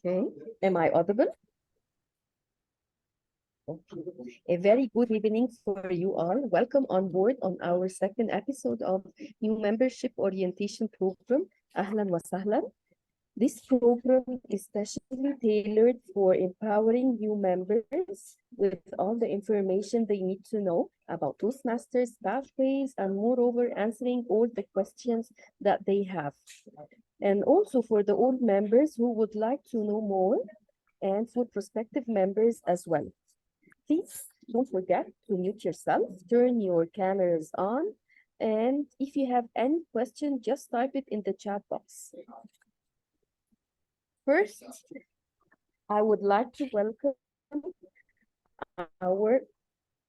Okay, am I audible? Okay. A very good evening for you all. Welcome on board on our second episode of new membership orientation program, Ahlan wa Sahlan. This program is specially tailored for empowering new members with all the information they need to know about Toastmasters pathways and moreover answering all the questions that they have. And also for the old members who would like to know more and for prospective members as well. Please don't forget to mute yourself, turn your cameras on, and if you have any question, just type it in the chat box. First, I would like to welcome our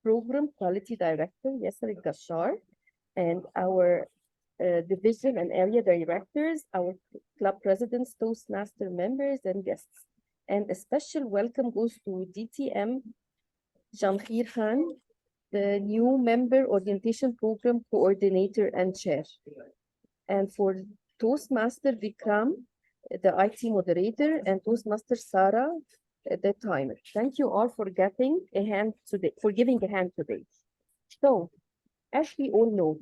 Program Quality Director, Yasser Gashar, and our division and area directors, our club presidents, Toastmaster members, and guests. And a special welcome goes to DTM Jamhir Khan, the new member orientation program coordinator and chair. And for Toastmaster Vikram, the IT moderator, and Toastmaster Sarah, the timer. Thank you all for giving a hand today. So, as we all know,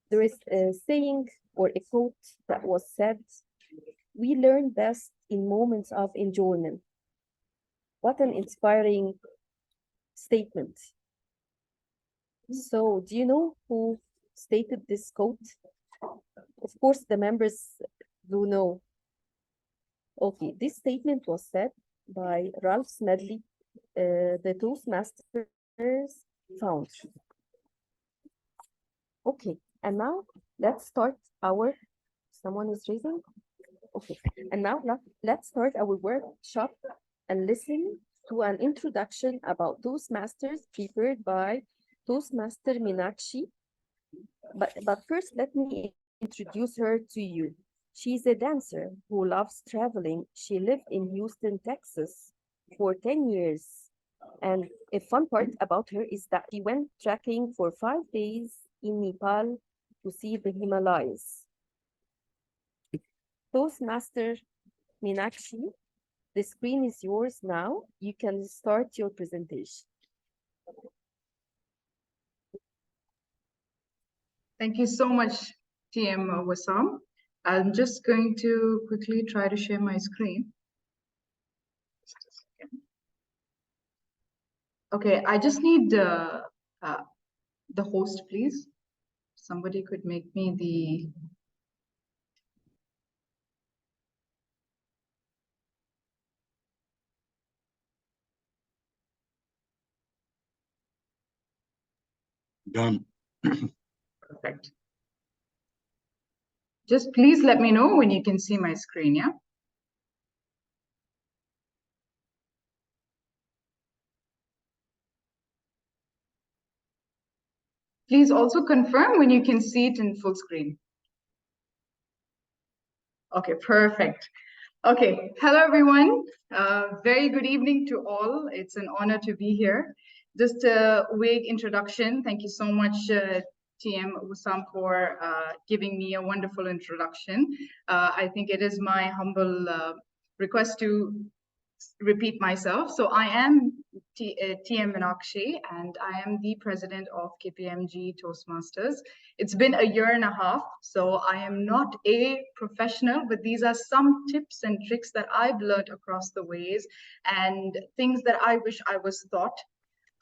there is a saying or a quote that was said, "We learn best in moments of enjoyment." What an inspiring statement. So, do you know who stated this quote? Of course, the members do know. Okay, this statement was said by Ralph Smedley, the Toastmasters founder. Okay, and now let's start our, someone is raising? Okay, and now let's start our workshop and listen to an introduction about Toastmasters prepared by Toastmaster Meenakshi. But first, let me introduce her to you. She's a dancer who loves traveling. She lived in Houston, Texas for 10 years. And a fun part about her is that she went trekking for 5 days in Nepal to see the Himalayas. Toastmaster Meenakshi, the screen is yours now. You can start your presentation. Thank you so much, TM Wassam. I'm just going to quickly try to share my screen. Just a second. Okay, I just need the host, please. Somebody could make me the... Done. Perfect. Just please let me know when you can see my screen, yeah? Please also confirm when you can see it in full screen. Okay, perfect. Okay, hello everyone. Very good evening to all. It's an honor to be here. Just a vague introduction. Thank you so much, TM Wassam, for giving me a wonderful introduction. I think it is my humble request to repeat myself. So I am TM Meenakshi, and I am the president of KPMG Toastmasters. It's been a year and a half, so I am not a professional, but these are some tips and tricks that I've learned across the ways and things that I wish I was taught.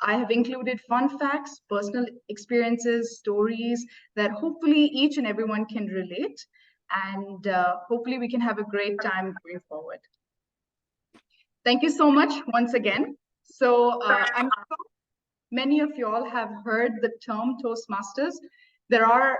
I have included fun facts, personal experiences, stories that hopefully each and everyone can relate, and hopefully we can have a great time going forward. Thank you so much once again. So I'm sure many of you all have heard the term Toastmasters. There are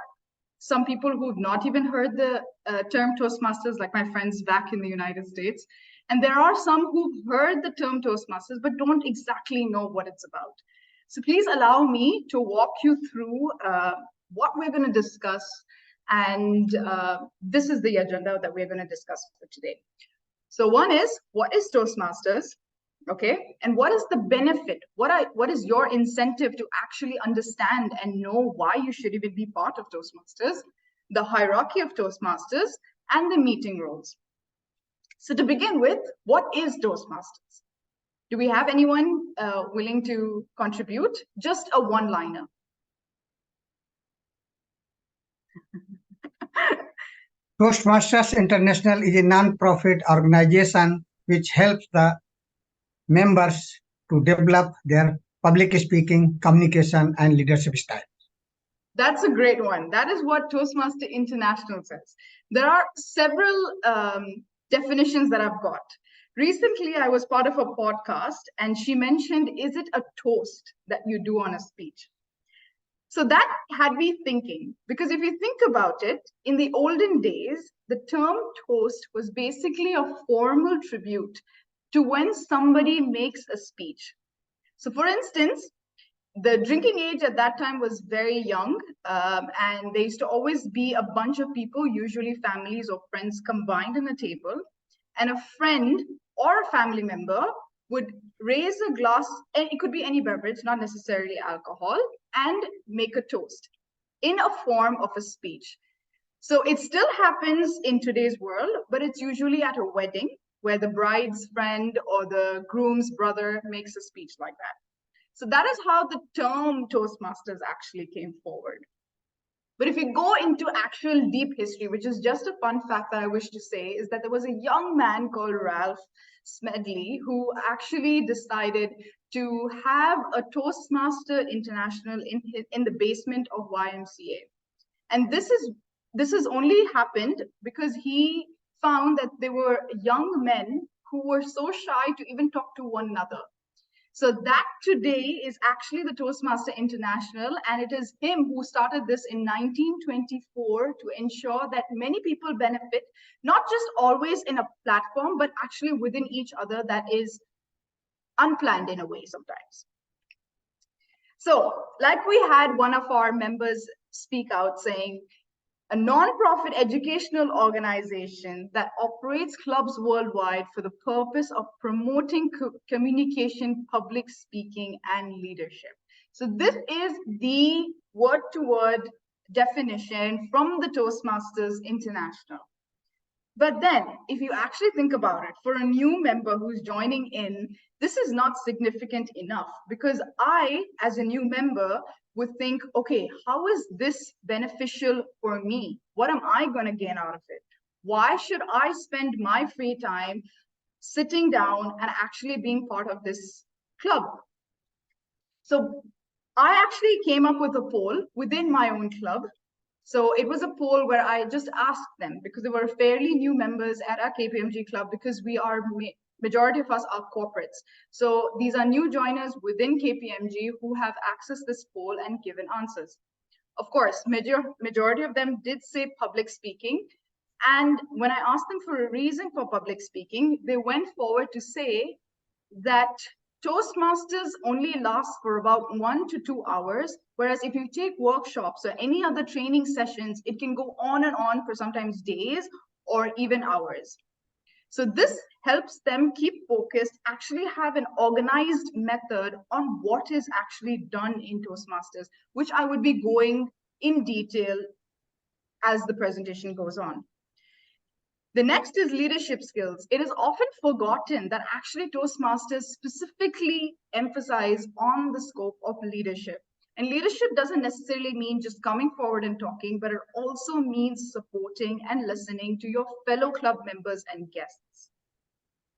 some people who've not even heard the term Toastmasters, like my friends back in the United States. And there are some who've heard the term Toastmasters, but don't exactly know what it's about. So please allow me to walk you through what we're going to discuss. And this is the agenda that we're going to discuss for today. So one is, what is Toastmasters? Okay, and what is the benefit? What is your incentive to actually understand and know why you should even be part of Toastmasters? The hierarchy of Toastmasters, and the meeting roles. So to begin with, what is Toastmasters? Do we have anyone willing to contribute? Just a one-liner. Toastmasters International is a non-profit organization which helps the members to develop their public speaking, communication, and leadership style. That's a great one. That is what Toastmaster International says. There are several definitions that I've got. Recently, I was part of a podcast and she mentioned, is it a toast that you do on a speech? So that had me thinking, because if you think about it, in the olden days, the term toast was basically a formal tribute to when somebody makes a speech. So for instance, the drinking age at that time was very young, and there used to always be a bunch of people, usually families or friends combined in a table, and a friend or a family member would raise a glass, and it could be any beverage, not necessarily alcohol, and make a toast in a form of a speech. So it still happens in today's world, but it's usually at a wedding where the bride's friend or the groom's brother makes a speech like that. So that is how the term Toastmasters actually came forward. But if you go into actual deep history, which is just a fun fact that I wish to say, is that there was a young man called Ralph Smedley who actually decided to have a Toastmaster International in the basement of YMCA. And this has only happened because he found that there were young men who were so shy to even talk to one another. So that today is actually the Toastmaster International, and it is him who started this in 1924 to ensure that many people benefit, not just always in a platform, but actually within each other that is unplanned in a way sometimes. So like we had one of our members speak out saying, a non-profit educational organization that operates clubs worldwide for the purpose of promoting communication, public speaking, and leadership. So this is the word-to-word definition from the Toastmasters International. But then, if you actually think about it, for a new member who's joining in, this is not significant enough because I, as a new member, would think, okay, how is this beneficial for me? What am I going to gain out of it? Why should I spend my free time sitting down and actually being part of this club? So I actually came up with a poll within my own club. So it was a poll where I just asked them, because they were fairly new members at our KPMG club, because we are, majority of us are corporates. So these are new joiners within KPMG who have accessed this poll and given answers. Of course, majority of them did say public speaking. And when I asked them for a reason for public speaking, they went forward to say that Toastmasters only lasts for about 1 to 2 hours, whereas if you take workshops or any other training sessions, it can go on and on for sometimes days or even hours. So this helps them keep focused, actually have an organized method on what is actually done in Toastmasters, which I would be going in detail as the presentation goes on. The next is leadership skills. It is often forgotten that actually Toastmasters specifically emphasize on the scope of leadership. And leadership doesn't necessarily mean just coming forward and talking, but it also means supporting and listening to your fellow club members and guests.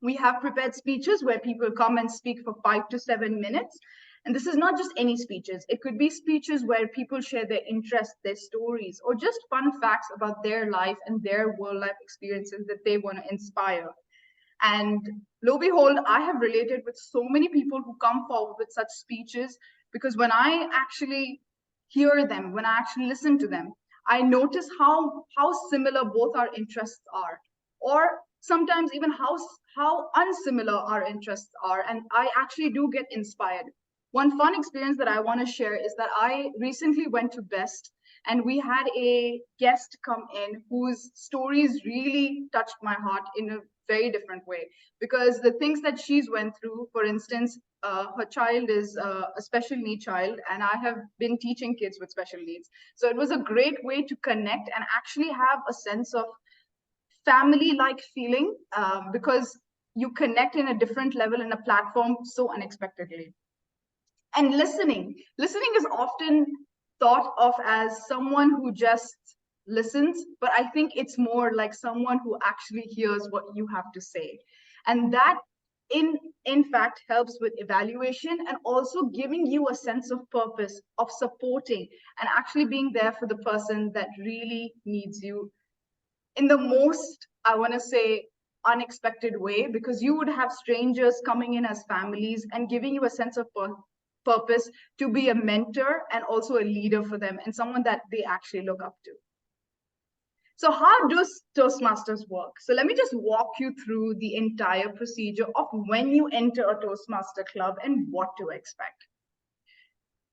We have prepared speeches where people come and speak for 5 to 7 minutes. And this is not just any speeches. It could be speeches where people share their interests, their stories, or just fun facts about their life and their world life experiences that they want to inspire. And lo and behold, I have related with so many people who come forward with such speeches, because when I actually hear them, when I actually listen to them, I notice how similar both our interests are, or sometimes even how unsimilar our interests are. And I actually do get inspired. One fun experience that I want to share is that I recently went to Best, and we had a guest come in whose stories really touched my heart in a very different way, because the things that she's went through, for instance, her child is a special need child, and I have been teaching kids with special needs. So it was a great way to connect and actually have a sense of family-like feeling because you connect in a different level in a platform so unexpectedly. And listening is often thought of as someone who just listens, but I think it's more like someone who actually hears what you have to say. And that in fact helps with evaluation and also giving you a sense of purpose, of supporting and actually being there for the person that really needs you in the most, I want to say, unexpected way, because you would have strangers coming in as families and giving you a sense of purpose to be a mentor and also a leader for them and someone that they actually look up to. So how does Toastmasters work? So let me just walk you through the entire procedure of when you enter a Toastmaster club and what to expect.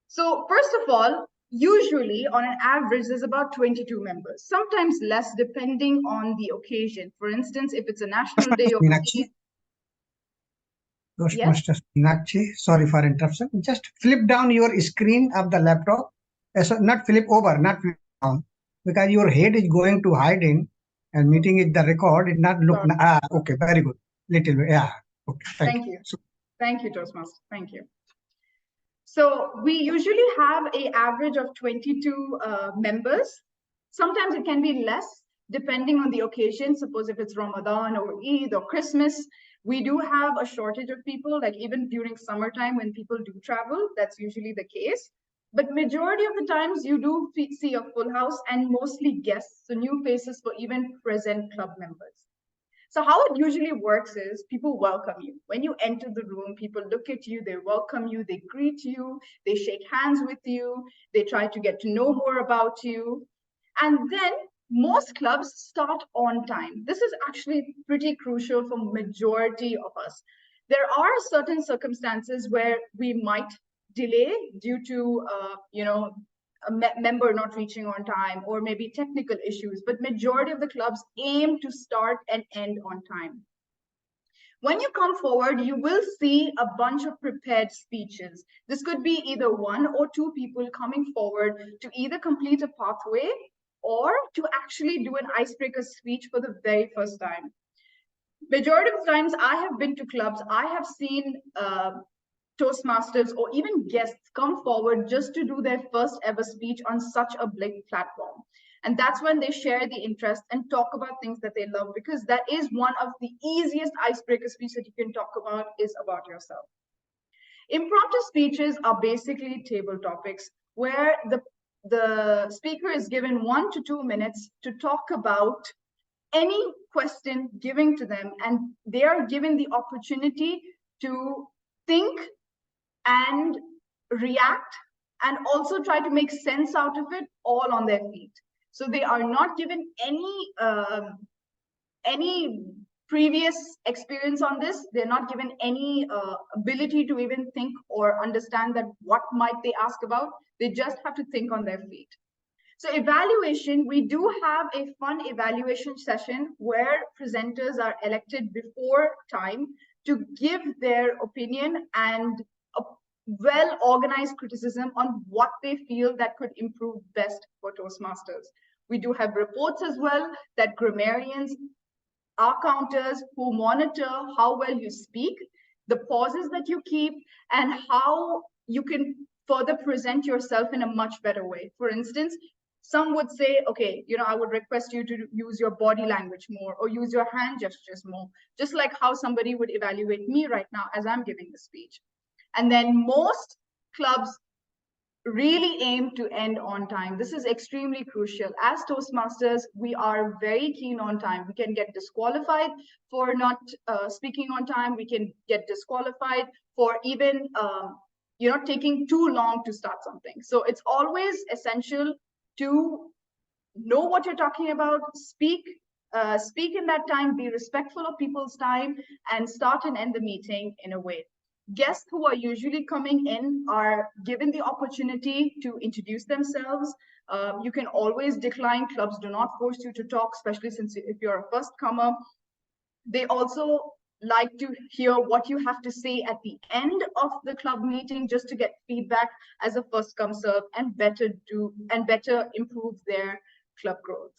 So first of all, usually on an average, there's about 22 members, sometimes less depending on the occasion. For instance, if it's a national day of Toastmasters Meenakshi, sorry for interruption. Just flip down your screen of the laptop. So not flip over, not flip down, because your head is going to hide in and meeting is the record. It not look. Okay, very good. Little bit, yeah. Okay, thank you. Thank you, Toastmaster. Thank you. So we usually have an average of 22 members. Sometimes it can be less depending on the occasion. Suppose if it's Ramadan or Eid or Christmas, we do have a shortage of people, like even during summertime when people do travel, that's usually the case. But majority of the times you do see a full house and mostly guests, so new faces for even present club members. So how it usually works is people welcome you. When you enter the room, people look at you, they welcome you, they greet you, they shake hands with you, they try to get to know more about you. And then most clubs start on time. This is actually pretty crucial for majority of us. There are certain circumstances where we might delay due to, a member not reaching on time or maybe technical issues, but majority of the clubs aim to start and end on time. When you come forward, you will see a bunch of prepared speeches. This could be either one or two people coming forward to either complete a pathway or to actually do an icebreaker speech for the very first time. Majority of the times I have been to clubs, I have seen Toastmasters or even guests come forward just to do their first ever speech on such a big platform. And that's when they share the interest and talk about things that they love, because that is one of the easiest icebreaker speeches that you can talk about is about yourself. Impromptu speeches are basically table topics where the speaker is given 1 to 2 minutes to talk about any question given to them, and they are given the opportunity to think and react and also try to make sense out of it all on their feet. So they are not given any previous experience on this. They're not given any ability to even think or understand that what might they ask about. They just have to think on their feet. So evaluation, we do have a fun evaluation session where presenters are elected before time to give their opinion and a well-organized criticism on what they feel that could improve best for Toastmasters. We do have reports as well that grammarians are counters who monitor how well you speak, the pauses that you keep, and how you can further present yourself in a much better way. For instance, some would say, okay, I would request you to use your body language more or use your hand gestures more, just like how somebody would evaluate me right now as I'm giving the speech. And then most clubs really aim to end on time. This is extremely crucial. As Toastmasters, we are very keen on time. We can get disqualified for not speaking on time. We can get disqualified for even taking too long to start something. So it's always essential to know what you're talking about, speak in that time, be respectful of people's time, and start and end the meeting in a way. Guests who are usually coming in are given the opportunity to introduce themselves. You can always decline. Clubs do not force you to talk, especially since if you're a first comer. They also like to hear what you have to say at the end of the club meeting, just to get feedback as a first come serve and better improve their club growth.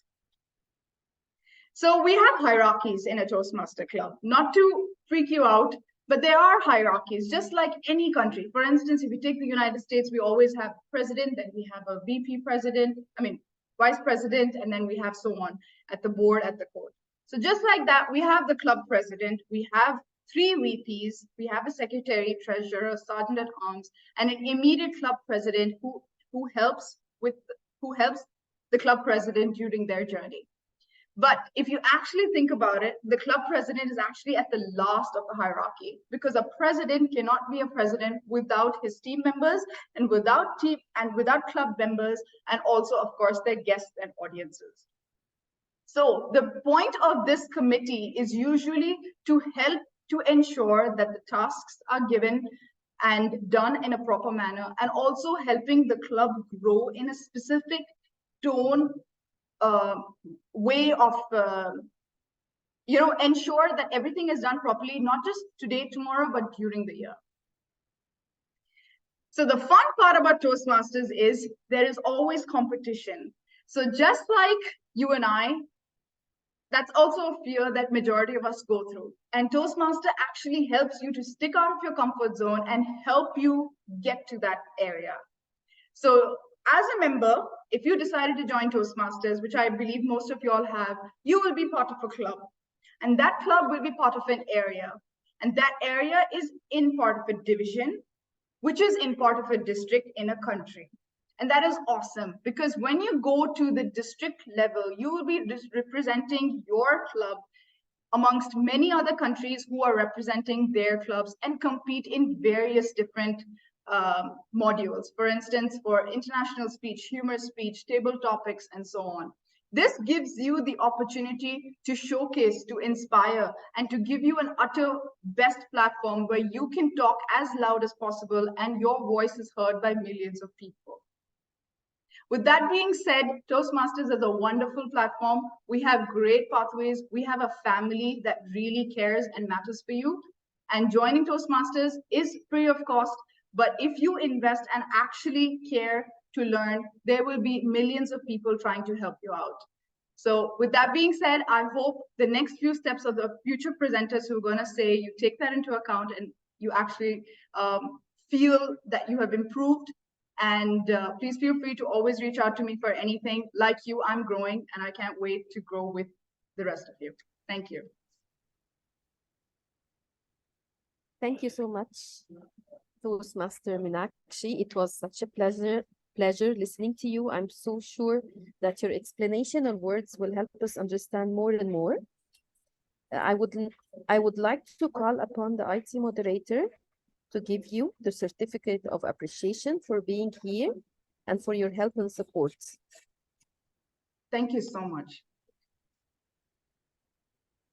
So we have hierarchies in a Toastmaster club, not to freak you out, but there are hierarchies, just like any country. For instance, if you take the United States, we always have president, then we have a VP president, vice president, and then we have so on at the board, at the court. So just like that, we have the club president, we have 3 VPs, we have a secretary, treasurer, sergeant at arms, and an immediate club president who helps the club president during their journey. But if you actually think about it, the club president is actually at the last of the hierarchy, because a president cannot be a president without his team members and without club members, and also, of course, their guests and audiences. So the point of this committee is usually to help to ensure that the tasks are given and done in a proper manner, and also helping the club grow in a specific tone, way of ensure that everything is done properly, not just today, tomorrow, but during the year. So the fun part about Toastmasters is there is always competition. So just like you and I, that's also a fear that majority of us go through. And Toastmaster actually helps you to stick out of your comfort zone and help you get to that area. So as a member, if you decided to join Toastmasters, which I believe most of you all have, you will be part of a club. And that club will be part of an area. And that area is in part of a division, which is in part of a district in a country. And that is awesome, because when you go to the district level, you will be representing your club amongst many other countries who are representing their clubs and compete in various different modules. For instance, for international speech, humor speech, table topics, and so on. This gives you the opportunity to showcase, to inspire, and to give you an utter best platform where you can talk as loud as possible and your voice is heard by millions of people. With that being said, Toastmasters is a wonderful platform. We have great pathways. We have a family that really cares and matters for you. And joining Toastmasters is free of cost. But if you invest and actually care to learn, there will be millions of people trying to help you out. So with that being said, I hope the next few steps of the future presenters who are going to say you take that into account and you actually feel that you have improved. And please feel free to always reach out to me for anything. Like you, I'm growing, and I can't wait to grow with the rest of you. Thank you. Thank you so much, Toastmaster Meenakshi. It was such a pleasure listening to you. I'm so sure that your explanation and words will help us understand more and more. I would like to call upon the IT moderator to give you the certificate of appreciation for being here and for your help and support. Thank you so much.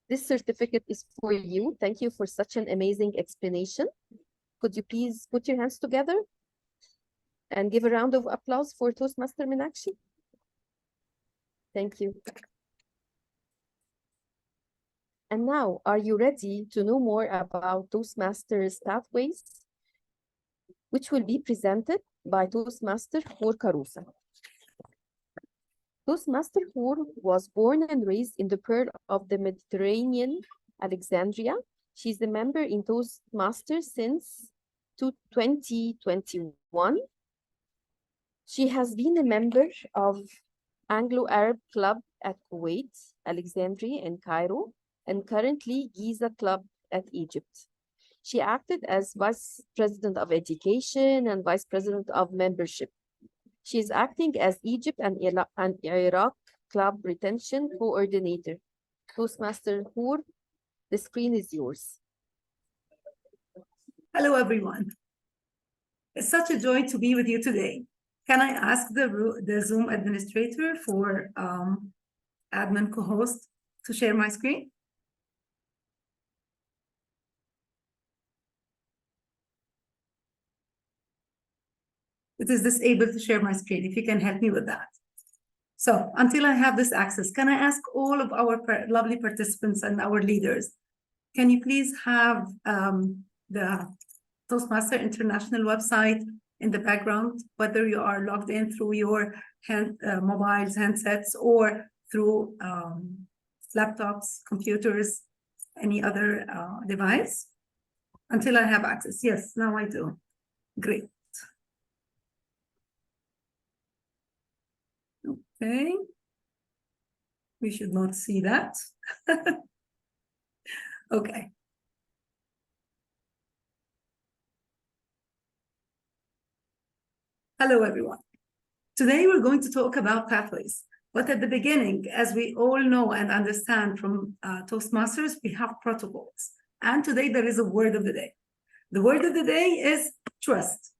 This certificate is for you. Thank you for such an amazing explanation. Could you please put your hands together and give a round of applause for Toastmaster Meenakshi? Thank you. And now, are you ready to know more about Toastmasters pathways, which will be presented by Toastmaster Hoor Karousa? Toastmaster Hoor was born and raised in the Pearl of the Mediterranean, Alexandria. She's a member in Toastmasters since 2021. She has been a member of Anglo-Arab Club at Kuwait, Alexandria, and Cairo, and currently Giza Club at Egypt. She acted as Vice President of Education and Vice President of Membership. She is acting as Egypt and Iraq Club Retention Coordinator. Toastmaster Hoor, the screen is yours. Hello, everyone. It's such a joy to be with you today. Can I ask the Zoom administrator for admin co-host to share my screen? It is disabled to share my screen, if you can help me with that. So until I have this access, can I ask all of our lovely participants and our leaders, can you please have the Toastmaster International website in the background, whether you are logged in through your mobiles, handsets, or through laptops, computers, any other device? Until I have access. Yes, now I do. Great. Okay. We should not see that. Okay. Hello, everyone. Today, we're going to talk about pathways. But at the beginning, as we all know and understand from Toastmasters, we have protocols. And today, there is a word of the day. The word of the day is trust.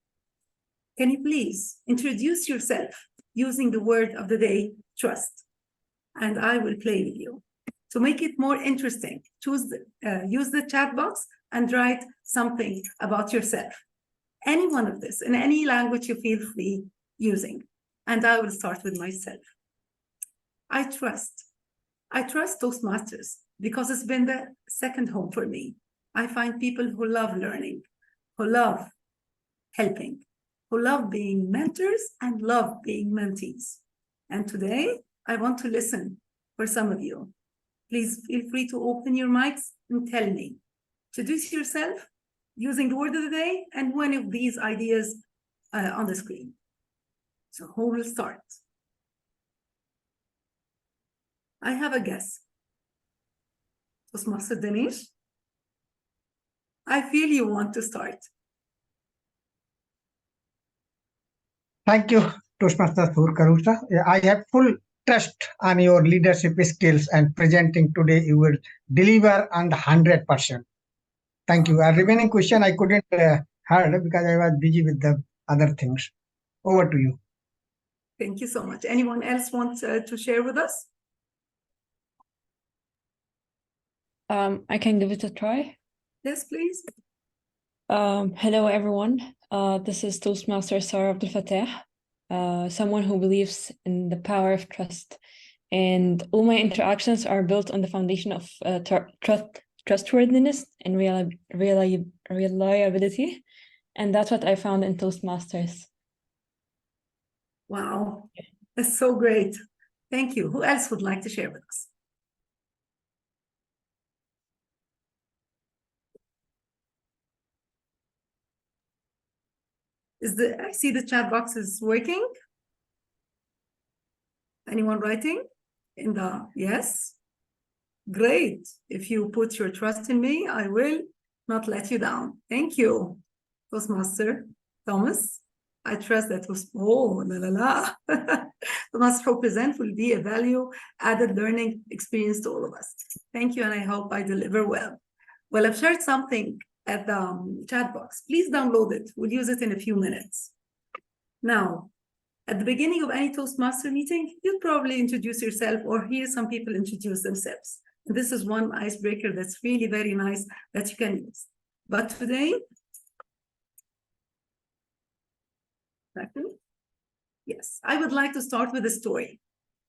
Can you please introduce yourself using the word of the day, trust? And I will play with you. To make it more interesting, use the chat box and write something about yourself. Any one of this, in any language you feel free using. And I will start with myself. I trust Toastmasters because it's been the second home for me. I find people who love learning, who love helping, who love being mentors and love being mentees. And today, I want to listen for some of you. Please feel free to open your mics and tell me. Introduce yourself using the word of the day and one of these ideas on the screen. So who will start? I have a guess. Toastmaster Danish? I feel you want to start. Thank you, Toastmaster Karusa. I have full trust on your leadership skills and presenting today you will deliver on the 100%. Thank you. A remaining question I couldn't heard because I was busy with the other things. Over to you. Thank you so much. Anyone else want to share with us? I can give it a try. Yes, please. Hello, everyone. This is Toastmaster Sarah Abdel Fattah, someone who believes in the power of trust. And all my interactions are built on the foundation of trustworthiness and reliability. And that's what I found in Toastmasters. Wow, that's so great. Thank you. Who else would like to share with us? I see the chat box is working. Anyone writing in the, yes? Great. If you put your trust in me, I will not let you down. Thank you, Toastmaster Thomas. I trust that was, oh, la la la. The must represent will be a value added learning experience to all of us. Thank you, and I hope I deliver well. Well, I've shared something at the chat box. Please download it. We'll use it in a few minutes. Now, at the beginning of any Toastmaster meeting, you'll probably introduce yourself or hear some people introduce themselves. And this is one icebreaker that's really very nice that you can use. But today, yes, I would like to start with a story.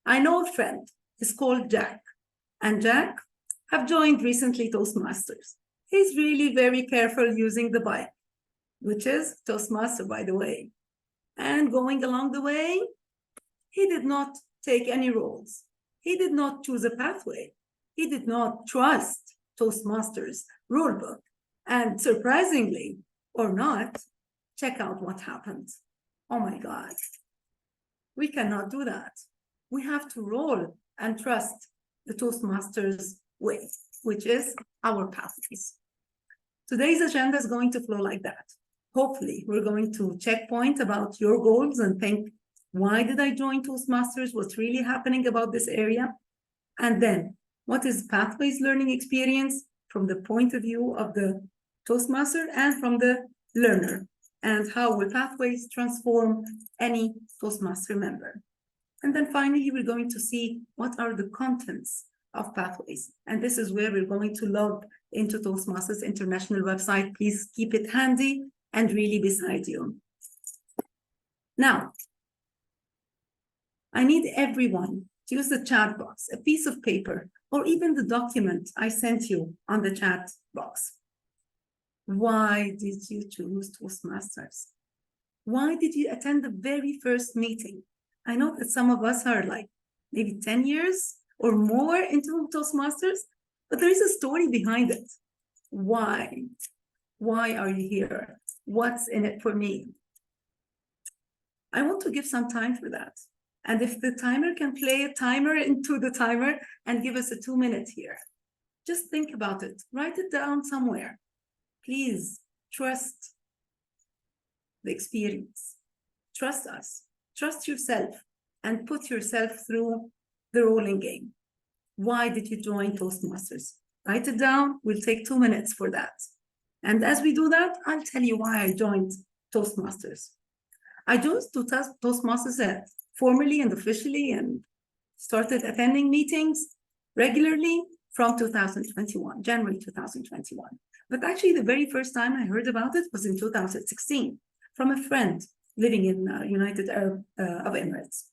I know a friend, he's called Jack, and Jack have joined recently Toastmasters. He's really very careful using the bike, which is Toastmaster, by the way. And going along the way, he did not take any roles. He did not choose a pathway. He did not trust Toastmasters rulebook. And surprisingly, or not, check out what happened. Oh my God, we cannot do that. We have to roll and trust the Toastmasters way, which is our pathways. Today's agenda is going to flow like that. Hopefully, we're going to checkpoint about your goals and think, why did I join Toastmasters? What's really happening about this area? And then, what is pathways learning experience from the point of view of the Toastmaster and from the learner? And how will pathways transform any Toastmaster member? And then finally, we're going to see what are the contents of pathways. And this is where we're going to log into Toastmasters International website. Please keep it handy and really beside you. Now, I need everyone to use the chat box, a piece of paper, or even the document I sent you on the chat box. Why did you choose Toastmasters? Why did you attend the very first meeting? I know that some of us are like maybe 10 years or more into Toastmasters, but there is a story behind it. Why? Why are you here? What's in it for me? I want to give some time for that. And if the timer can play a timer into the timer and give us a 2 minutes here, just think about it. Write it down somewhere. Please trust the experience. Trust us. Trust yourself and put yourself through the rolling game. Why did you join Toastmasters? Write it down. We'll take 2 minutes for that. And as we do that, I'll tell you why I joined Toastmasters. I joined Toastmasters formally and officially and started attending meetings regularly from 2021, January 2021. But actually, the very first time I heard about it was in 2016 from a friend living in United Arab Emirates.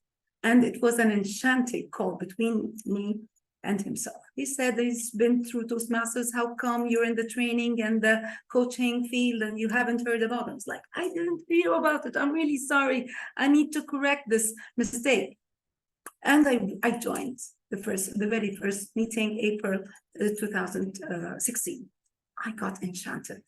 And it was an enchanting call between me and himself. He said he's been through Toastmasters. How come you're in the training and the coaching field and you haven't heard about it? I was like, I didn't hear about it. I'm really sorry. I need to correct this mistake. And I joined the very first meeting, April 2016. I got enchanted.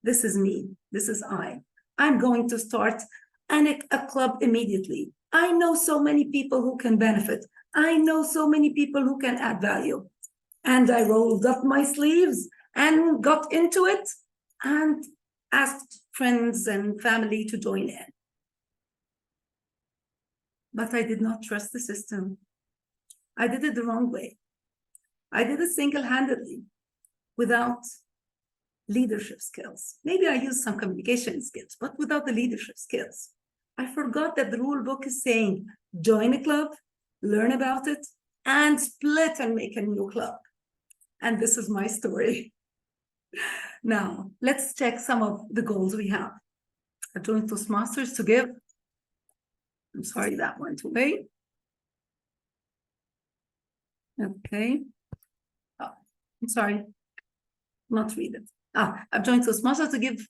This is me. This is I. I'm going to start a club immediately. I know so many people who can benefit. I know so many people who can add value. And I rolled up my sleeves and got into it and asked friends and family to join in. But I did not trust the system. I did it the wrong way. I did it single-handedly without leadership skills. Maybe I used some communication skills, but without the leadership skills. I forgot that the rule book is saying, join a club, learn about it, and split and make a new club. And this is my story. Now, let's check some of the goals we have. I joined Toastmasters to give. I'm sorry, that went away. Okay. Oh, I'm sorry, not read it. I've joined Toastmasters to give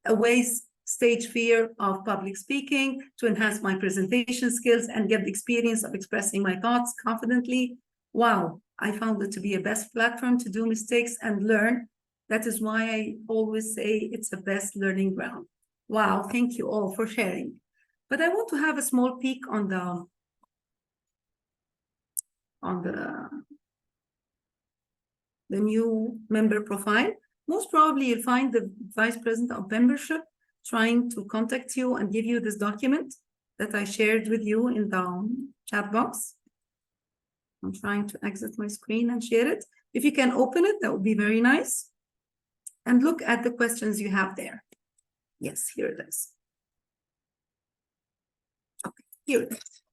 away stage fear of public speaking, to enhance my presentation skills and get the experience of expressing my thoughts confidently. Wow, I found it to be a best platform to do mistakes and learn. That is why I always say it's the best learning ground. Wow, thank you all for sharing. But I want to have a small peek on the new member profile. Most probably you'll find the Vice President of Membership trying to contact you and give you this document that I shared with you in the chat box. I'm trying to exit my screen and share it. If you can open it, that would be very nice. And look at the questions you have there. Yes, here it is. Okay, here it is.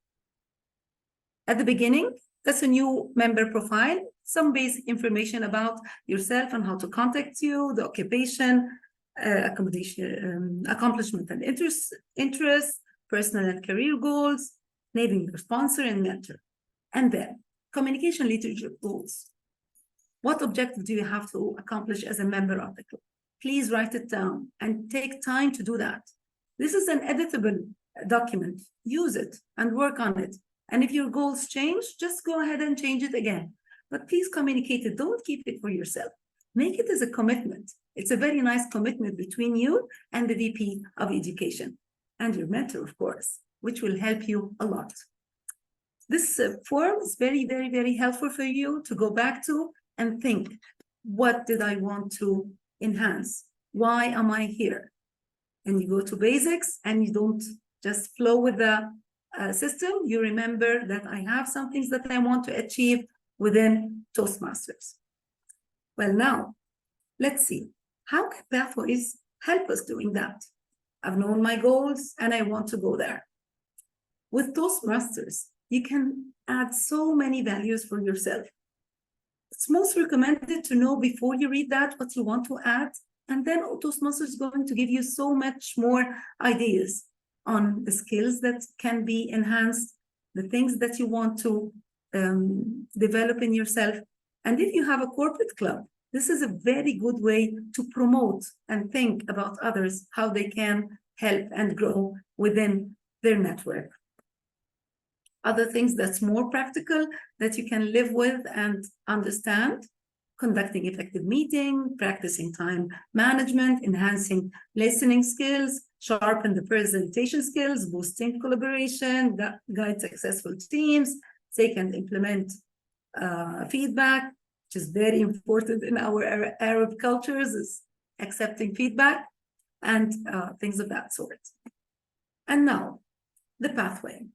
At the beginning, that's a new member profile, some basic information about yourself and how to contact you, the occupation, accommodation, accomplishment and interests, personal and career goals, naming your sponsor and mentor. And then communication leadership goals. What objective do you have to accomplish as a member of the club? Please write it down and take time to do that. This is an editable document. Use it and work on it. And if your goals change, just go ahead and change it again. But please communicate it. Don't keep it for yourself. Make it as a commitment. It's a very nice commitment between you and the VP of Education and your mentor, of course, which will help you a lot. This form is very, very, very helpful for you to go back to and think, what did I want to enhance? Why am I here? And you go to basics and you don't just flow with the system. You remember that I have some things that I want to achieve within Toastmasters. Well, now, let's see. How can Pathways help us doing that? I've known my goals and I want to go there. With Toastmasters, you can add so many values for yourself. It's most recommended to know before you read that what you want to add, and then Toastmasters is going to give you so much more ideas on the skills that can be enhanced, the things that you want to develop in yourself. And if you have a corporate club, this is a very good way to promote and think about others, how they can help and grow within their network. Other things that's more practical that you can live with and understand: conducting effective meeting, practicing time management, enhancing listening skills, sharpen the presentation skills, boosting collaboration, guide successful teams, take and implement feedback, which is very important in our Arab cultures, is accepting feedback, and things of that sort. And now, the pathway.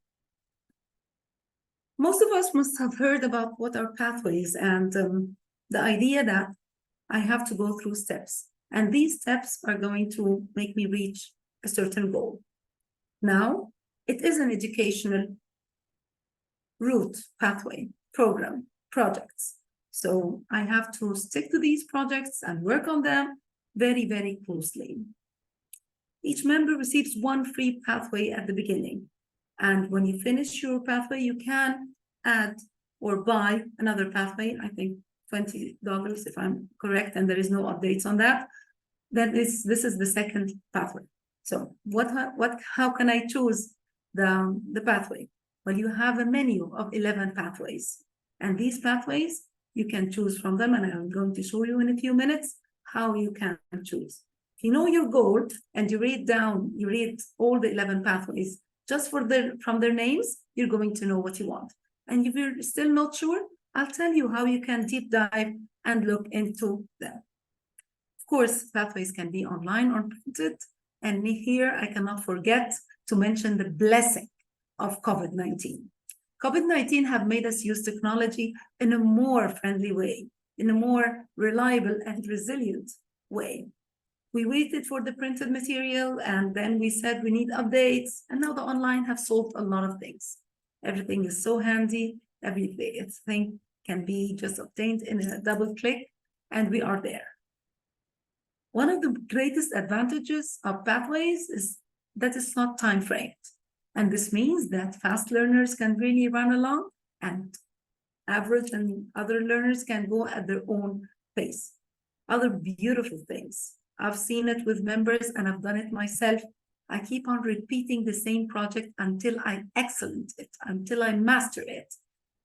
Most of us must have heard about what are pathways and the idea that I have to go through steps, and these steps are going to make me reach a certain goal. Now, it is an educational route, pathway, program, projects. So I have to stick to these projects and work on them very, very closely. Each member receives one free pathway at the beginning. And when you finish your pathway, you can add or buy another pathway, I think $20 if I'm correct, and there is no updates on that. Then this is the second pathway. So how can I choose the pathway? Well, you have a menu of 11 pathways. And these pathways, you can choose from them, and I'm going to show you in a few minutes how you can choose. If you know your goal and you read all the 11 pathways, just from their names, you're going to know what you want. And if you're still not sure, I'll tell you how you can deep dive and look into them. Of course, pathways can be online or printed. And here, I cannot forget to mention the blessing of COVID-19. COVID-19 have made us use technology in a more friendly way, in a more reliable and resilient way. We waited for the printed material, and then we said we need updates, and now the online have solved a lot of things. Everything is so handy, everything can be just obtained in a double click, and we are there. One of the greatest advantages of pathways is that it's not time framed. And this means that fast learners can really run along, and average and other learners can go at their own pace. Other beautiful things. I've seen it with members and I've done it myself. I keep on repeating the same project until I excellent it, until I master it.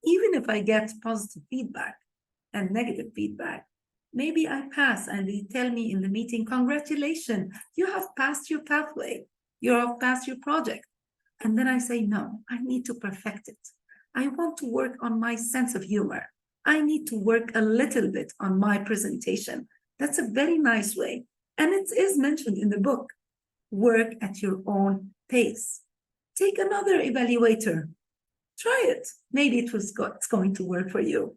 Even if I get positive feedback and negative feedback, maybe I pass and they tell me in the meeting, congratulations, you have passed your pathway, you have passed your project. And then I say, no, I need to perfect it. I want to work on my sense of humor. I need to work a little bit on my presentation. That's a very nice way. And it is mentioned in the book. Work at your own pace. Take another evaluator. Try it. Maybe it's going to work for you.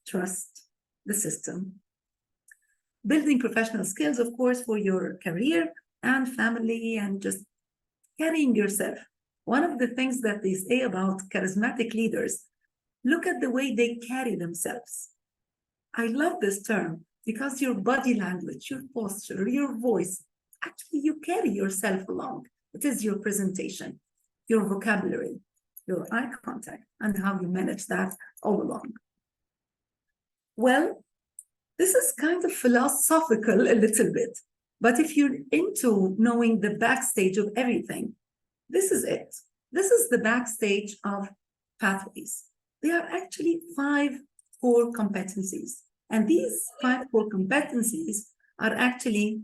Trust the system. Building professional skills, of course, for your career and family and just carrying yourself. One of the things that they say about charismatic leaders, look at the way they carry themselves. I love this term because your body language, your posture, your voice, actually you carry yourself along. It is your presentation, your vocabulary, your eye contact, and how you manage that all along. Well, this is kind of philosophical a little bit, but if you're into knowing the backstage of everything, this is it. This is the backstage of pathways. There are actually 5 core competencies. And these 5 core competencies are actually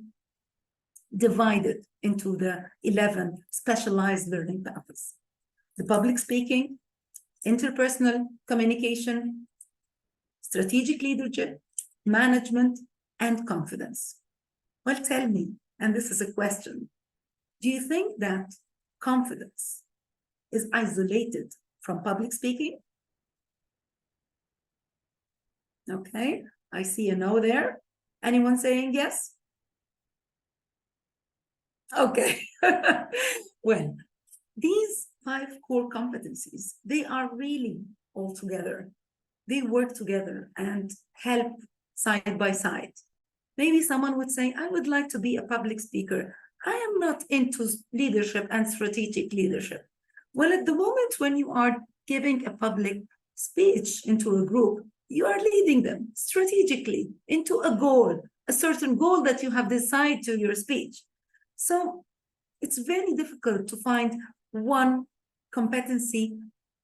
divided into the 11 specialized learning paths. The public speaking, interpersonal communication, strategic leadership, management, and confidence. Well, tell me, and this is a question, do you think that confidence is isolated from public speaking? Okay, I see a no there. Anyone saying yes? Okay. Well, these 5 core competencies, they are really all together. They work together and help side by side. Maybe someone would say, I would like to be a public speaker. I am not into leadership and strategic leadership. Well, at the moment when you are giving a public speech into a group, you are leading them strategically into a goal, a certain goal that you have decided to your speech. So it's very difficult to find one competency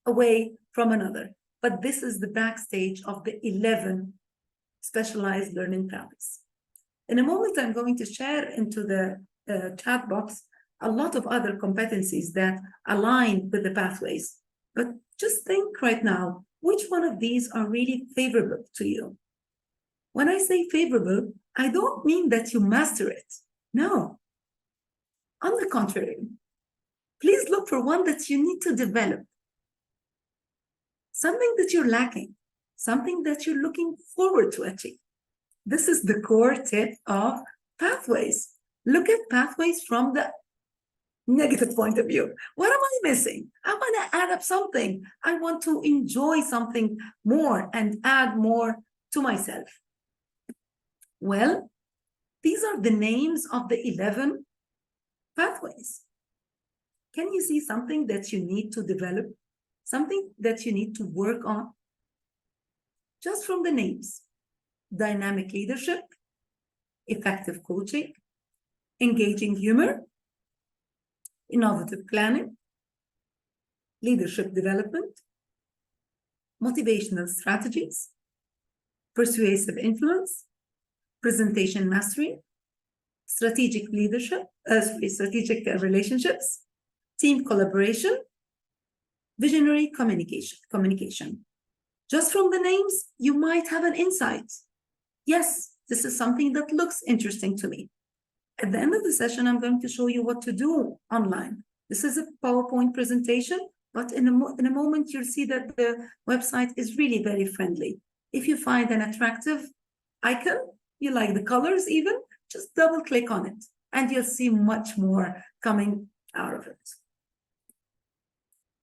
away from another. But this is the backstage of the 11 specialized learning paths. In a moment, I'm going to share into the chat box a lot of other competencies that align with the pathways. But just think right now, which one of these are really favorable to you? When I say favorable, I don't mean that you master it. No. On the contrary, please look for one that you need to develop. Something that you're lacking, something that you're looking forward to achieve. This is the core tip of pathways. Look at pathways from the negative point of view. What am I missing? I want to add up something. I want to enjoy something more and add more to myself. Well, these are the names of the 11 pathways. Can you see something that you need to develop? Something that you need to work on? Just from the names. Dynamic leadership, effective coaching, engaging humor, innovative planning, leadership development, motivational strategies, persuasive influence, presentation mastery, strategic leadership, strategic relationships, team collaboration, visionary communication. Just from the names, you might have an insight. Yes, this is something that looks interesting to me. At the end of the session, I'm going to show you what to do online. This is a PowerPoint presentation, but in a moment, you'll see that the website is really very friendly. If you find an attractive icon, you like the colors even, just double click on it and you'll see much more coming out of it.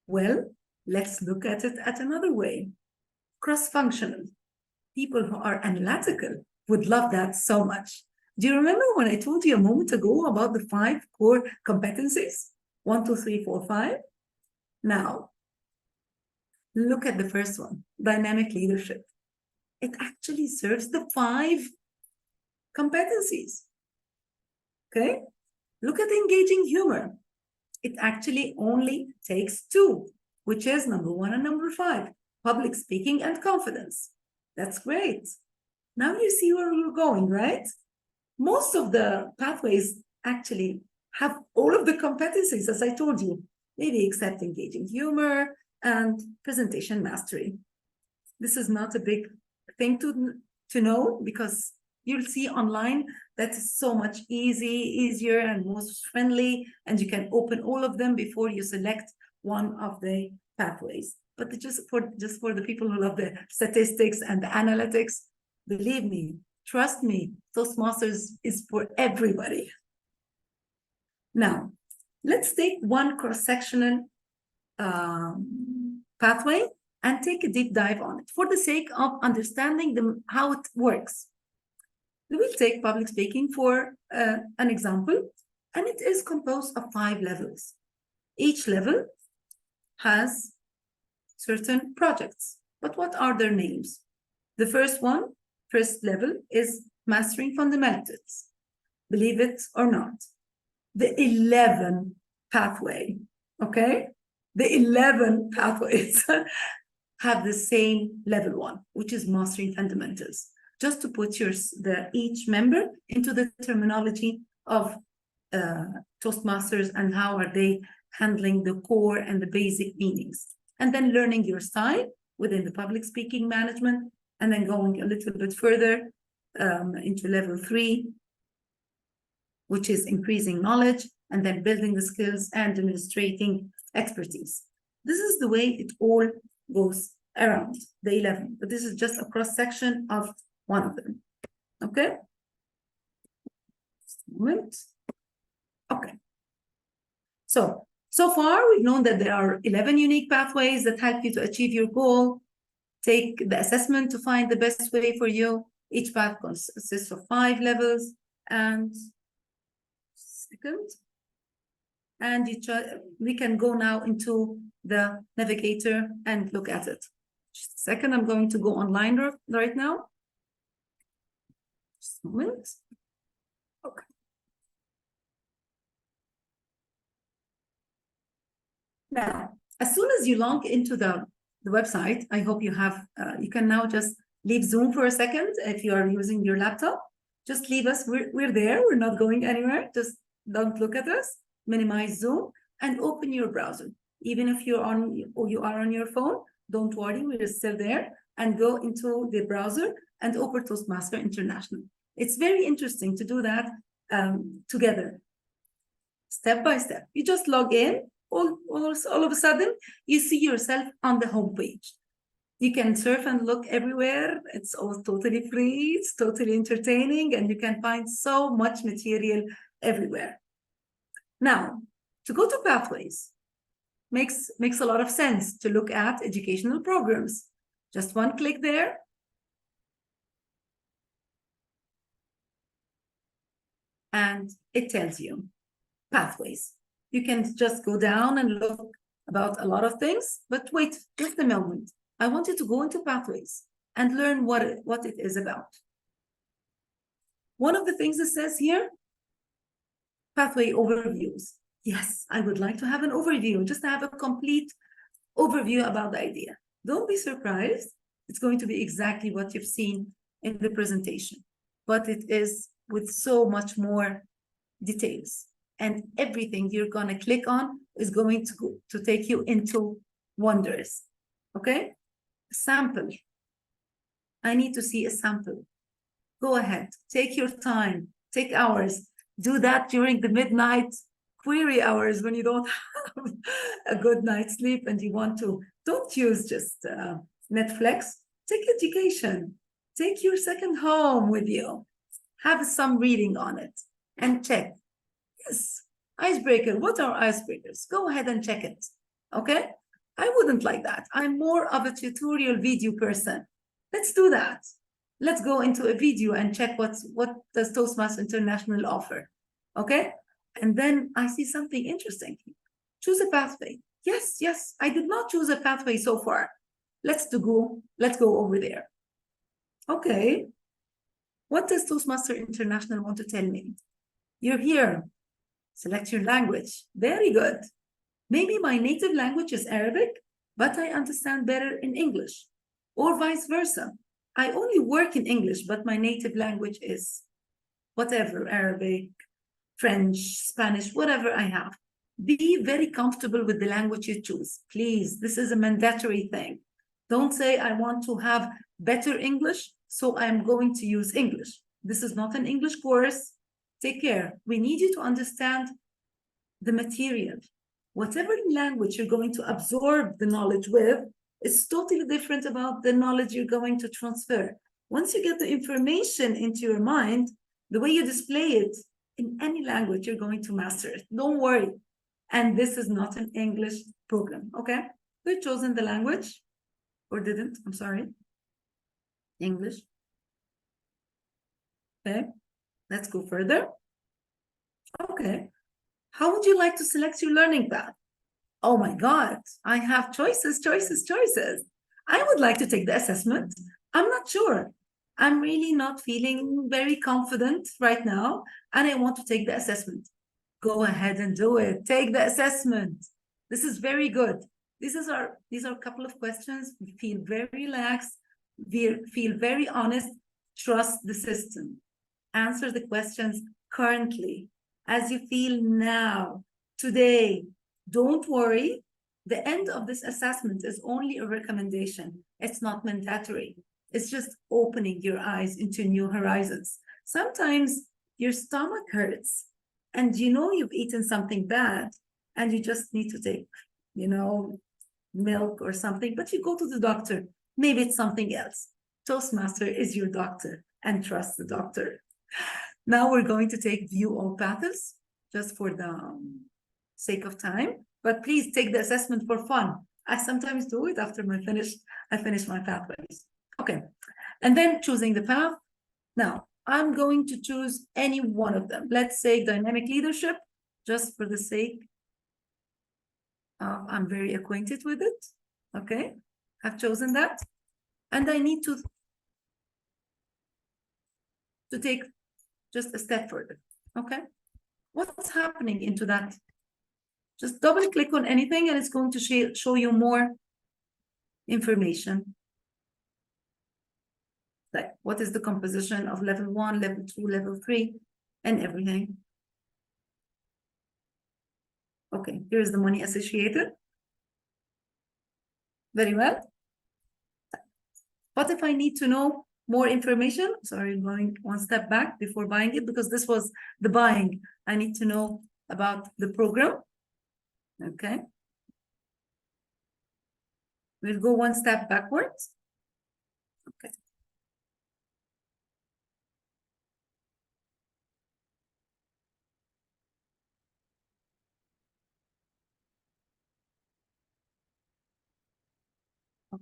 Well, let's look at it at another way. Cross-functional. People who are analytical would love that so much. Do you remember when I told you a moment ago about the 5 core competencies? 1, 2, 3, 4, 5. Now, look at the first one, dynamic leadership. It actually serves the 5 competencies. Okay? Look at engaging humor. It actually only takes 2, which is number 1 and number 5, public speaking and confidence. That's great. Now you see where we're going, right? Most of the pathways actually have all of the competencies, as I told you, maybe except engaging humor and presentation mastery. This is not a big thing to know, because you'll see online that it's so much easier and most friendly, and you can open all of them before you select one of the pathways. But just for the people who love the statistics and the analytics, believe me, trust me, Toastmasters is for everybody. Now, let's take one cross-sectional pathway and take a deep dive on it for the sake of understanding how it works. We will take public speaking for an example, and it is composed of 5 levels. Each level has certain projects, but what are their names? The first level is mastering fundamentals. Believe it or not, the 11 pathway, okay? The 11 pathways have the same level 1, which is mastering fundamentals. Just to put each member into the terminology of Toastmasters and how are they handling the core and the basic meanings. And then learning your style within the public speaking management, and then going a little bit further into level 3, which is increasing knowledge, and then building the skills and demonstrating expertise. This is the way it all goes around the 11, but this is just a cross-section of one of them. Okay? Just a moment. Okay. So far, we've known that there are 11 unique pathways that help you to achieve your goal. Take the assessment to find the best way for you. Each path consists of 5 levels. And we can go now into the navigator and look at it. Just a second, I'm going to go online right now. Just a moment. Okay. Now, As soon as you log into the website, I hope you have, you can now just leave Zoom for a second if you are using your laptop. Just leave us, we're there, we're not going anywhere. Just don't look at us, minimize Zoom, and open your browser. Even if you're on, or you are on your phone, don't worry, we're still there, and go into the browser and open Toastmaster International. It's very interesting to do that together, step by step. You just log in, all of a sudden, you see yourself on the homepage. You can surf and look everywhere. It's all totally free, it's totally entertaining, and you can find so much material everywhere. Now, to go to Pathways, makes a lot of sense to look at educational programs. Just one click there. And it tells you Pathways. You can just go down and look about a lot of things, but wait just a moment. I want you to go into Pathways and learn what it is about. One of the things it says here, pathway overviews. Yes, I would like to have an overview, just to have a complete overview about the idea. Don't be surprised. It's going to be exactly what you've seen in the presentation, but it is with so much more details. And everything you're going to click on is going to take you into wonders. Okay? Sample. I need to see a sample. Go ahead. Take your time. Take hours. Do that during the midnight query hours when you don't have a good night's sleep and you want to. Don't use just Netflix. Take education. Take your second home with you. Have some reading on it and check. Yes, icebreaker. What are icebreakers? Go ahead and check it. Okay? I wouldn't like that. I'm more of a tutorial video person. Let's do that. Let's go into a video and check what does Toastmasters International offer. Okay? And then I see something interesting. Choose a pathway. Yes, yes, I did not choose a pathway so far. Let's go over there. Okay. What does Toastmasters International want to tell me? You're here. Select your language. Very good. Maybe my native language is Arabic, but I understand better in English, or vice versa. I only work in English, but my native language is whatever, Arabic, French, Spanish, whatever I have. Be very comfortable with the language you choose. Please, this is a mandatory thing. Don't say, I want to have better English, so I'm going to use English. This is not an English course. Take care. We need you to understand the material. Whatever language you're going to absorb the knowledge with, it's totally different about the knowledge you're going to transfer. Once you get the information into your mind, the way you display it in any language, you're going to master it. Don't worry. And this is not an English program, okay? We've chosen the language, or didn't, I'm sorry. English. Okay, let's go further. Okay, how would you like to select your learning path? Oh my God, I have choices. I would like to take the assessment. I'm not sure. I'm really not feeling very confident right now, and I want to take the assessment. Go ahead and do it. Take the assessment. This is very good. These are a couple of questions. We feel very relaxed. We feel very honest. Trust the system. Answer the questions currently, as you feel now, today. Don't worry. The end of this assessment is only a recommendation. It's not mandatory. It's just opening your eyes into new horizons. Sometimes your stomach hurts and you know you've eaten something bad and you just need to take, milk or something, but you go to the doctor. Maybe it's something else. Toastmaster is your doctor, and trust the doctor. Now we're going to take view all paths just for the sake of time, but please take the assessment for fun. I sometimes do it after I finish my pathways. Okay, and then choosing the path. Now I'm going to choose any one of them. Let's say dynamic leadership, just for the sake. I'm very acquainted with it. Okay, I've chosen that, and I need to take just a step further. Okay, what's happening into that Just double click on anything and it's going to show you more information. Like what is the composition of level 1, level 2, level 3, and everything. Okay, here's the money associated. Very well. But if I need to know more information, sorry, I'm going one step back before buying it because this was the buying. I need to know about the program. Okay. We'll go one step backwards. Okay.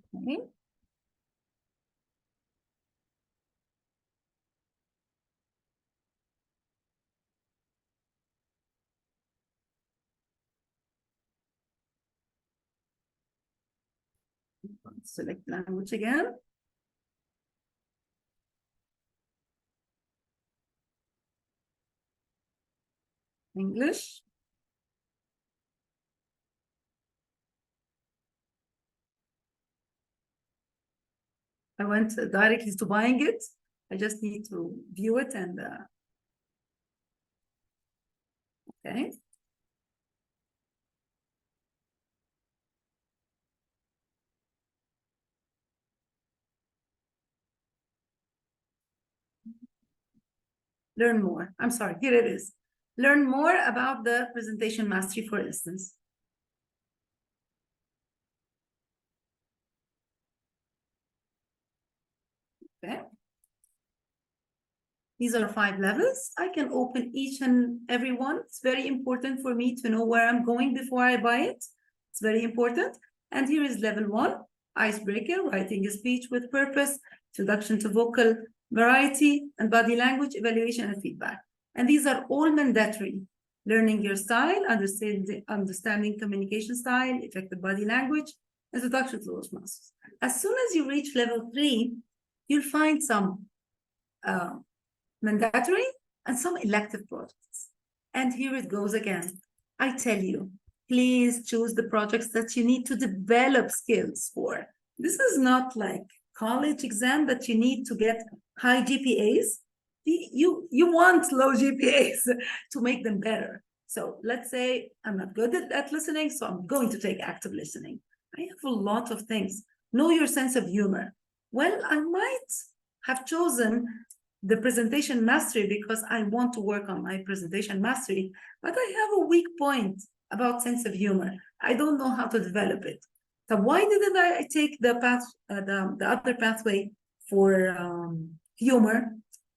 Okay. Select language again. English. I went directly to buying it. I just need to view it and okay. Learn more. I'm sorry, here it is. Learn more about the presentation mastery, for instance. Okay. These are 5 levels. I can open each and every one. It's very important for me to know where I'm going before I buy it. It's very important. And here is level 1, icebreaker, writing a speech with purpose, introduction to vocal variety, and body language, evaluation and feedback. And these are all mandatory. Learning your style, understanding communication style, effective body language, introduction to those muscles. As soon as you reach level 3, you'll find some mandatory and some elective projects. And here it goes again. I tell you, please choose the projects that you need to develop skills for. This is not like college exam that you need to get high GPAs. You want low GPAs to make them better. So let's say I'm not good at listening, so I'm going to take active listening. I have a lot of things. Know your sense of humor. Well, I might have chosen the presentation mastery because I want to work on my presentation mastery, but I have a weak point about sense of humor. I don't know how to develop it. So why didn't I take the path, the other pathway for humor?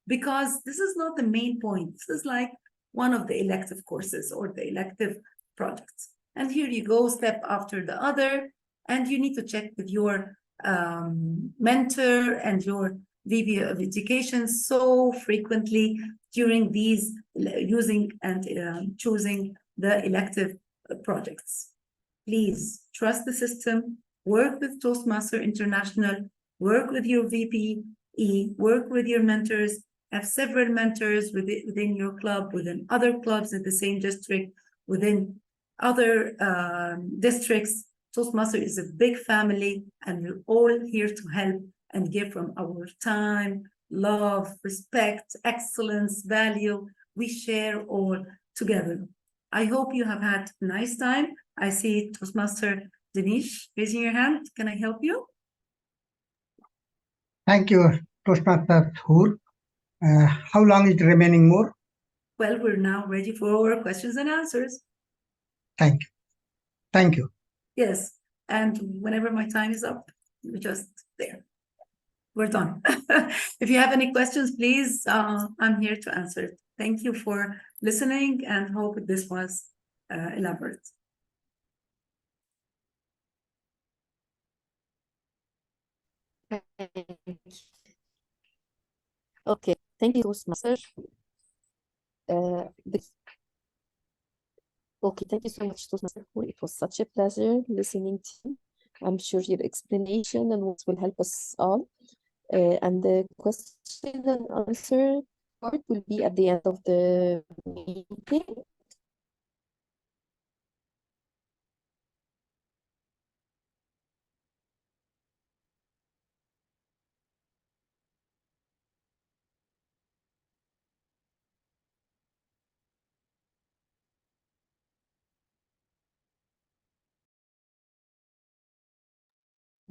Because this is not the main point. This is like one of the elective courses or the elective projects. And here you go, step after the other, and you need to check with your mentor and your VP of education so frequently during these using and choosing the elective projects. Please trust the system, work with Toastmaster International, work with your VPE, work with your mentors, have several mentors within your club, within other clubs in the same district, within other districts. Toastmaster is a big family and we're all here to help and give from our time, love, respect, excellence, value. We share all together. I hope you have had a nice time. I see Toastmaster Denish raising your hand. Can I help you? Thank you, Toastmaster Hoor. How long is remaining more? Well, we're now ready for our questions and answers. Thank you. Thank you. Yes, and whenever my time is up, we're just there. We're done. If you have any questions, please, I'm here to answer it. Thank you for listening and hope this was elaborate. Okay, thank you, Toastmaster. Okay, thank you so much, Toastmaster. It was such a pleasure listening to you. I'm sure your explanation and what will help us all. And the question and answer part will be at the end of the meeting.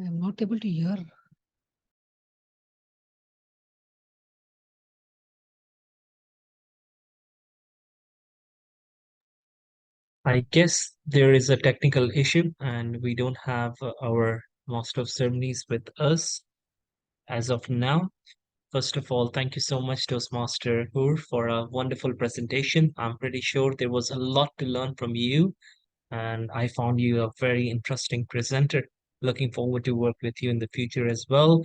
I am not able to hear. I guess there is a technical issue and we don't have our Master of Ceremonies with us as of now. First of all, thank you so much, Toastmaster Hoor, for a wonderful presentation. I'm pretty sure there was a lot to learn from you, and I found you a very interesting presenter. Looking forward to work with you in the future as well.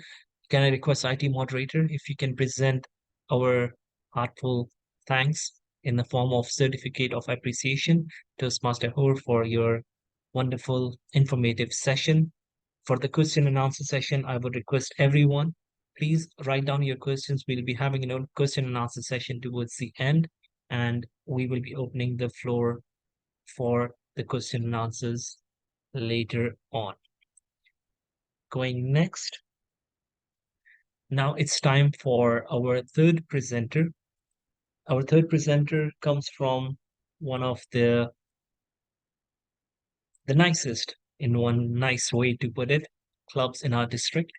Can I request IT moderator if you can present our heartful thanks in the form of certificate of appreciation to Toastmaster Hoor for your wonderful informative session. For the question and answer session, I would request everyone, please write down your questions. We'll be having a question and answer session towards the end, and we will be opening the floor for the question and answers later on. Going next. Now it's time for our third presenter. Our third presenter comes from one of the nicest, in one nice way to put it, clubs in our district,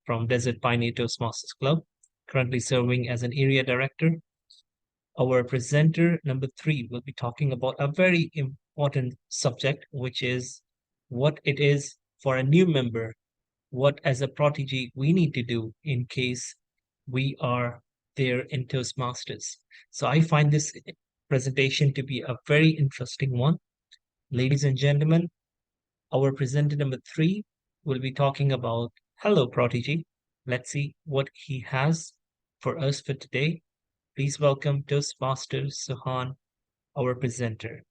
from Desert Pioneer Toastmasters Club, currently serving as an area director. Our presenter number 3 will be talking about a very important subject, which is what it is for a new member, what as a protege we need to do in case we are there in Toastmasters. So I find this presentation to be a very interesting one. Ladies and gentlemen, our presenter number 3 will be talking about Hello Protege. Let's see what he has for us for today. Please welcome Toastmaster Sahlan, our presenter.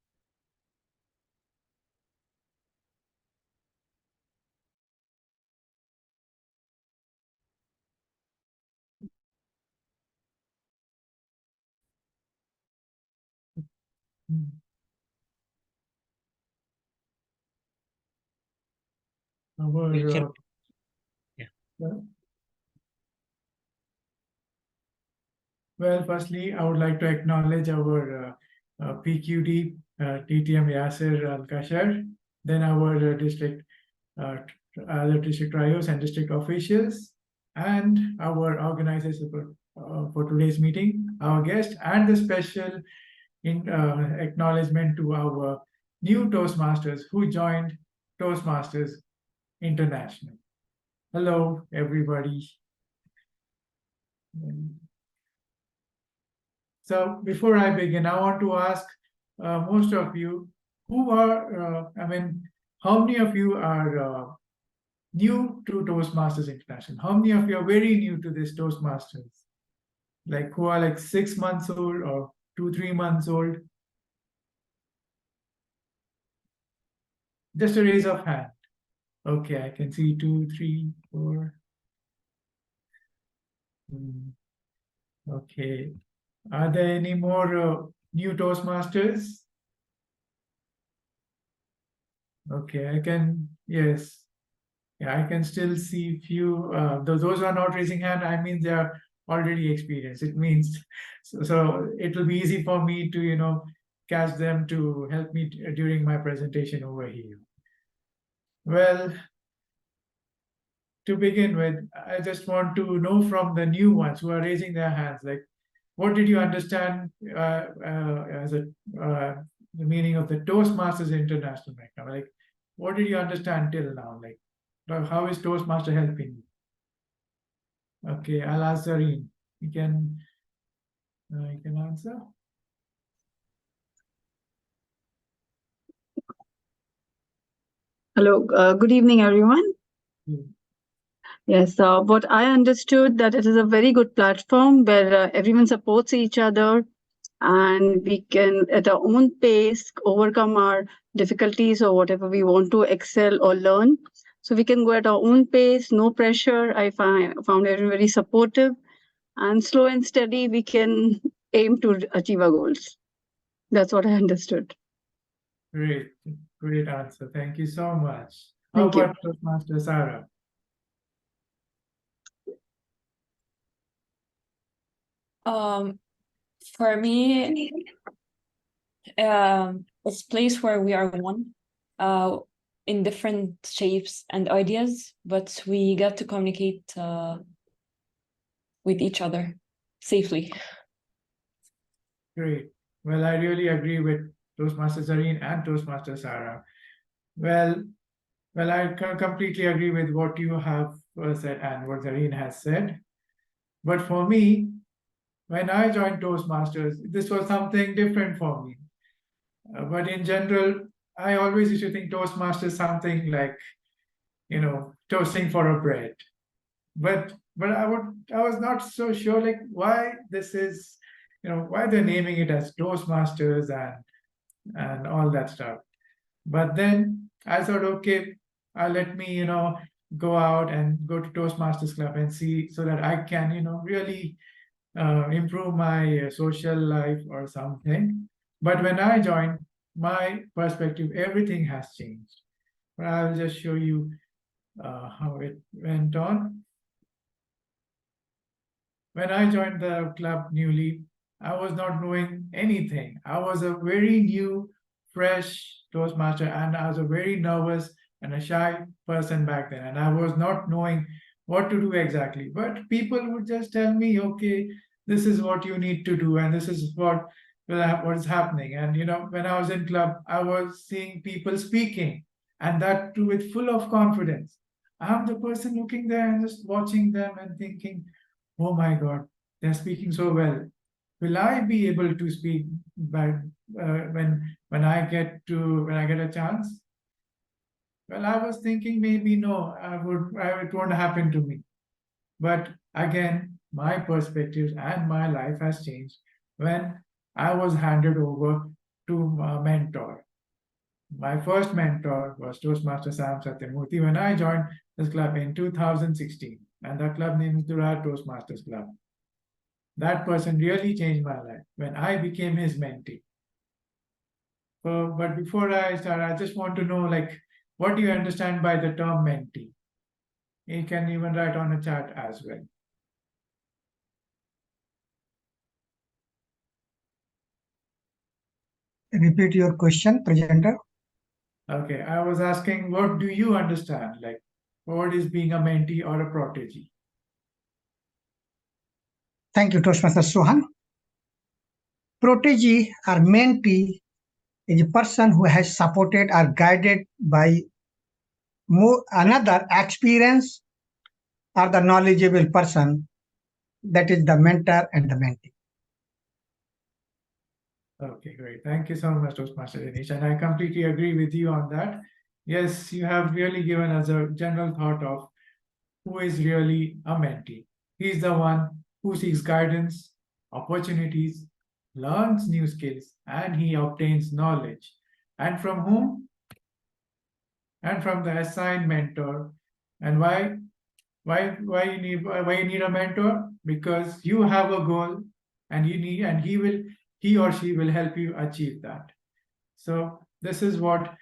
You can, Well, firstly, I would like to acknowledge our PQD, TTM Yasser Al-Kashar, then our district, other district trios and district officials, and our organizers for today's meeting, our guest, and the special acknowledgement to our new Toastmasters who joined Toastmasters International. Hello, everybody. So before I begin, I want to ask most of you who are, how many of you are new to Toastmasters International? How many of you are very new to this Toastmasters? Like who are like 6 months old or 2-3 months old? Just a raise of hand. Okay, I can see 2, 3, 4. Okay. Are there any more new Toastmasters? Okay, I can, yes. Yeah, I can still see few, those who are not raising hand, I mean, they are already experienced. It means, so it will be easy for me to, catch them to help me during my presentation over here. Well, to begin with, I just want to know from the new ones who are raising their hands, like, what did you understand as the meaning of the Toastmasters International right now? Like, what did you understand till now? Like, how is Toastmaster helping you? Okay, I'll ask Zareen. You can answer. Hello, good evening, everyone. Yes, what I understood that it is a very good platform where everyone supports each other and we can, at our own pace, overcome our difficulties or whatever we want to excel or learn. So we can go at our own pace, no pressure. I found everyone very supportive, and slow and steady, we can aim to achieve our goals. That's what I understood. Great, great answer. Thank you so much. Thank you. How about Toastmaster Sarah? For me, it's a place where we are one. in different shapes and ideas, but we got to communicate with each other safely. Great. Well, I really agree with Toastmaster Zareen and Toastmaster Sarah. Well, I completely agree with what you have said and what Zareen has said. But for me, when I joined Toastmasters, this was something different for me. But in general, I always used to think Toastmasters something like, toasting for a bread. But I was not so sure like why this is, why they're naming it as Toastmasters and all that stuff. But then I thought, okay, let me, go out and go to Toastmasters Club and see so that I can, really improve my social life or something. But when I joined, my perspective, everything has changed. But I'll just show you how it went on. When I joined the club newly, I was not knowing anything. I was a very new, fresh Toastmaster, and I was a very nervous and a shy person back then. And I was not knowing what to do exactly. But people would just tell me, okay, this is what you need to do, and this is what is happening. And when I was in club, I was seeing people speaking, and that too with full of confidence. I'm the person looking there and just watching them and thinking, oh my God, they're speaking so well. Will I be able to speak when I get a chance? Well, I was thinking maybe no, it won't happen to me. But again, my perspectives and my life has changed when I was handed over to a mentor. My first mentor was Toastmaster Sam Satyamurthy when I joined this club in 2016, and the club name is Durar Toastmasters Club. That person really changed my life when I became his mentee. But before I start, I just want to know, like, what do you understand by the term mentee? You can even write on a chat as well. Repeat your question, presenter. Okay, I was asking, what do you understand? Like, what is being a mentee or a protege? Thank you, Toastmaster Sohan. Protege or mentee is a person who has supported or guided by another experienced or the knowledgeable person. That is the mentor and the mentee. Okay, great. Thank you so much, Toastmaster Dinesh. And I completely agree with you on that. Yes, you have really given us a general thought of who is really a mentee. He's the one who seeks guidance, opportunities, learns new skills, and he obtains knowledge. And from whom? And from the assigned mentor. And why you need a mentor? Because you have a goal and he or she will help you achieve that. So this is what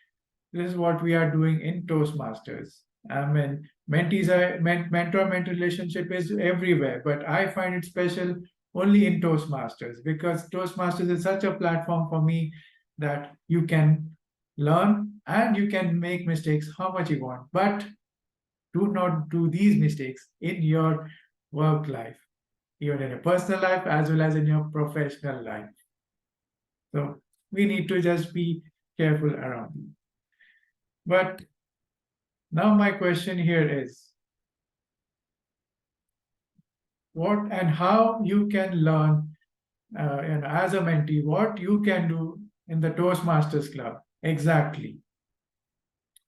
we are doing in Toastmasters. I mean, mentor-mentee relationship is everywhere, but I find it special only in Toastmasters because Toastmasters is such a platform for me that you can learn and you can make mistakes how much you want, but do not do these mistakes in your work life, even in your personal life as well as in your professional life. So we need to just be careful around it. But now my question here is, what and how you can learn as a mentee, what you can do in the Toastmasters Club exactly.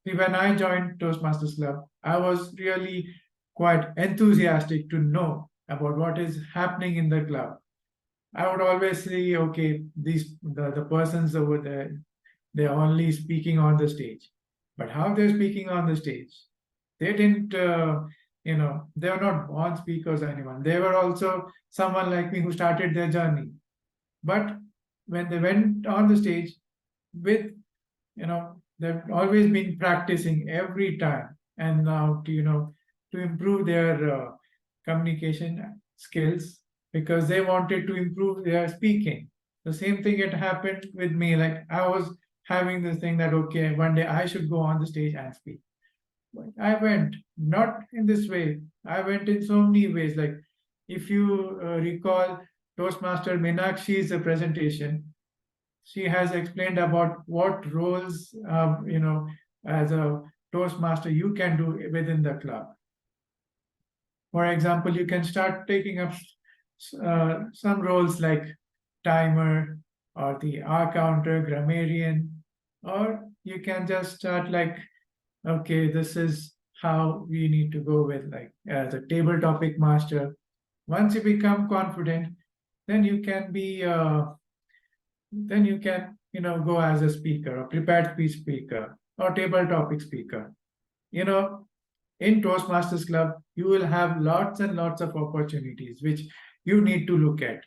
See, when I joined Toastmasters Club, I was really quite enthusiastic to know about what is happening in the club. I would always say, okay, the persons over there, they're only speaking on the stage. But how they're speaking on the stage, they didn't, they were not born speakers or anyone. They were also someone like me who started their journey. But when they went on the stage with, they've always been practicing every time. And now, to improve their communication skills, because they wanted to improve their speaking. The same thing had happened with me. Like I was having this thing that, okay, one day I should go on the stage and speak. But I went not in this way. I went in so many ways. Like if you recall Toastmaster Meenakshi's presentation, she has explained about what roles, as a Toastmaster you can do within the club. For example, you can start taking up some roles like timer or the hour counter, grammarian, or you can just start like, okay, this is how we need to go with like as a table topic master. Once you become confident, then you can be, go as a speaker or prepared speech speaker or table topic speaker. In Toastmasters Club, you will have lots and lots of opportunities which you need to look at.